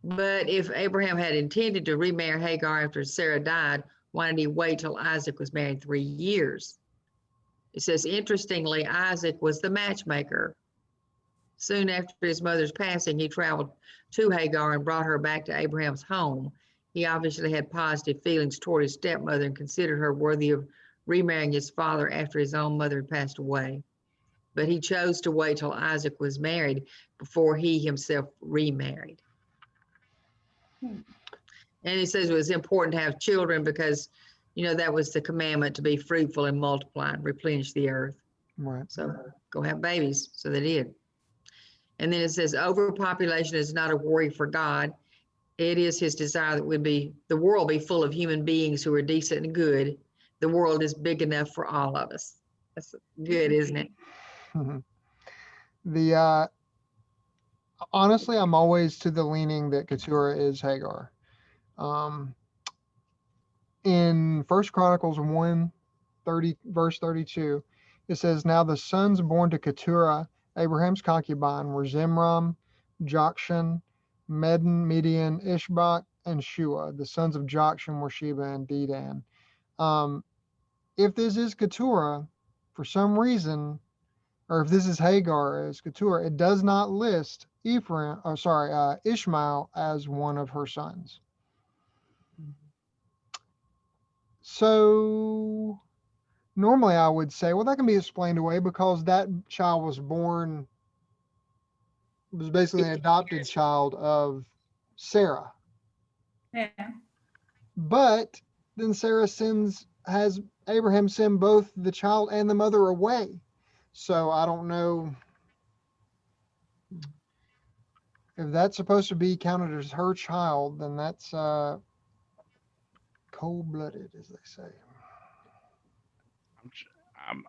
But if Abraham had intended to remarry Hagar after Sarah died, why did he wait till Isaac was married 3 years? It says, interestingly, Isaac was the matchmaker. Soon after his mother's passing, he traveled to Hagar and brought her back to Abraham's home. He obviously had positive feelings toward his stepmother and considered her worthy of remarrying his father after his own mother had passed away. But he chose to wait till Isaac was married before he himself remarried. And he says it was important to have children because, that was the commandment, to be fruitful and multiply and replenish the earth. Right. So go have babies. So they did. And then it says overpopulation is not a worry for God. It is his desire that the world be full of human beings who are decent and good. The world is big enough for all of us. That's good, isn't it? The honestly, I'm always to the leaning that Keturah is Hagar. In First Chronicles 1:30, verse 32, it says, "Now the sons born to Keturah, Abraham's concubine, were Zimram, Jokshan, Medan, Midian, Ishbak, and Shua. The sons of Jokshan were Sheba and Dedan." If this is Keturah, for some reason, or if this is Hagar as Keturah, it does not list Ishmael as one of her sons. So normally I would say, well, that can be explained away because that child was basically an adopted child of Sarah. Yeah. But then Sarah has Abraham send both the child and the mother away. So I don't know if that's supposed to be counted as her child, then that's cold-blooded, as they say.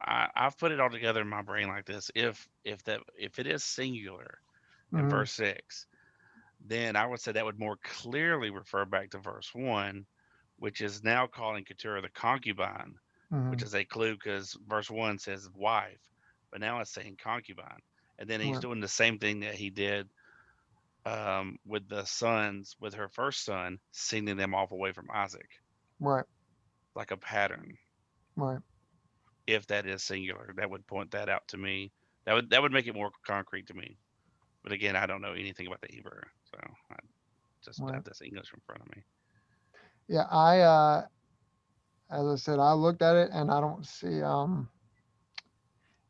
I've put it all together in my brain like this. If it is singular in Mhm. verse 6, then I would say that would more clearly refer back to verse 1, which is now calling Keturah the concubine, which Mhm. is a clue because verse 1 says wife, but now it's saying concubine. And then he's Right. doing the same thing that he did with the sons, with her first son, sending them off away from Isaac, Right. like a pattern. Right. If that is singular, that would point that out to me. That would make it more concrete to me. But again, I don't know anything about the Hebrew, so I just Right. have this English in front of me. Yeah, as I said, I looked at it and I don't see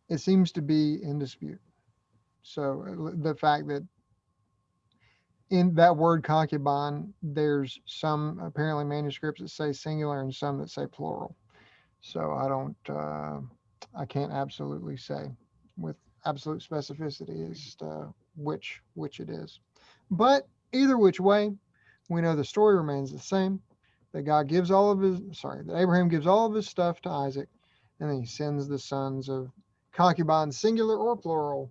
it seems to be in dispute. So the fact that in that word concubine, there's some apparently manuscripts that say singular and some that say plural. So I can't absolutely say with absolute specificity as to which it is. But either which way, we know the story remains the same. That that Abraham gives all of his stuff to Isaac, and then he sends the sons of concubines, singular or plural,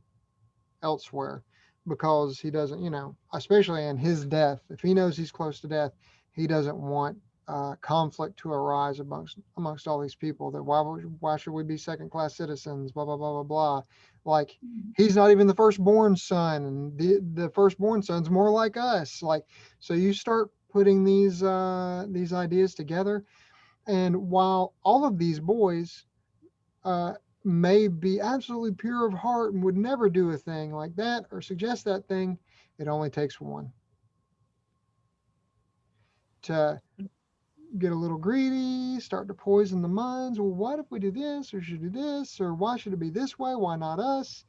elsewhere because he doesn't, especially in his death, if he knows he's close to death, he doesn't want conflict to arise amongst all these people. That why should we be second class citizens? Blah blah blah blah blah. Like he's not even the firstborn son, and the firstborn son's more like us. Like so, you start putting these ideas together, and while all of these boys uh, may be absolutely pure of heart and would never do a thing like that or suggest that thing, it only takes one to get a little greedy, start to poison the minds. Well, what if we do this or should do this, or why should it be this way? Why not us?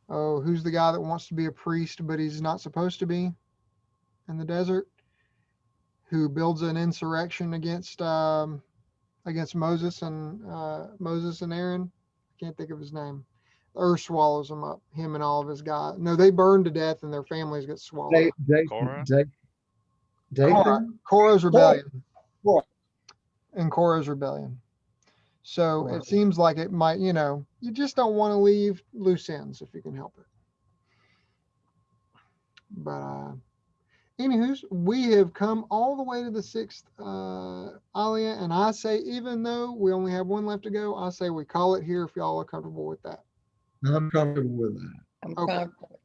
Who's the guy that wants to be a priest but he's not supposed to be in the desert? Who builds an insurrection against Moses and Aaron? I can't think of his name. The earth swallows them up, him and all of his guys. No, they burn to death and their families get swallowed up. Korah? Dathan? Korah's rebellion. Korah. And Korah's rebellion. So Korah. it seems like it might, you just don't want to leave loose ends if you can help it. But anywho's, we have come all the way to the 6th Alia, and I say, even though we only have one left to go, I say we call it here if y'all are comfortable with that. I'm comfortable with that. I'm Okay. comfortable.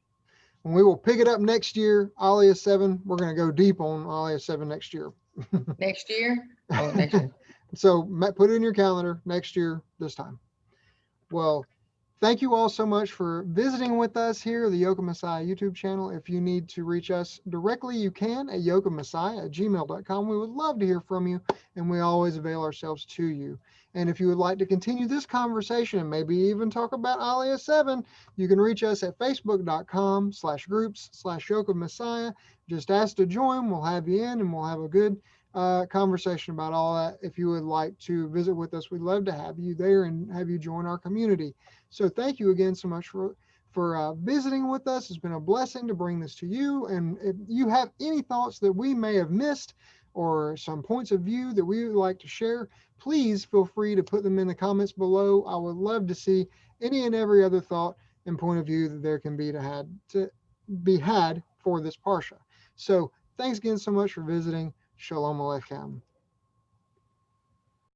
And we will pick it up next year, Alia 7. We're going to go deep on Alia 7 next year. Next year? Oh, next year. So put it in your calendar next year, this time. Well, thank you all so much for visiting with us here at the Yoke Messiah YouTube channel. If you need to reach us directly, you can at yokeofmessiah@gmail.com. We would love to hear from you, and we always avail ourselves to you. And if you would like to continue this conversation and maybe even talk about Alia 7, you can reach us at facebook.com/groups/Yoke of Messiah. Just ask to join. We'll have you in, and we'll have a good conversation about all that. If you would like to visit with us, we'd love to have you there and have you join our community. So thank you again so much for visiting with us. It's been a blessing to bring this to you. And if you have any thoughts that we may have missed or some points of view that we would like to share, please feel free to put them in the comments below. I would love to see any and every other thought and point of view that there can be to be had for this Parsha. So thanks again so much for visiting. Shalom Aleichem.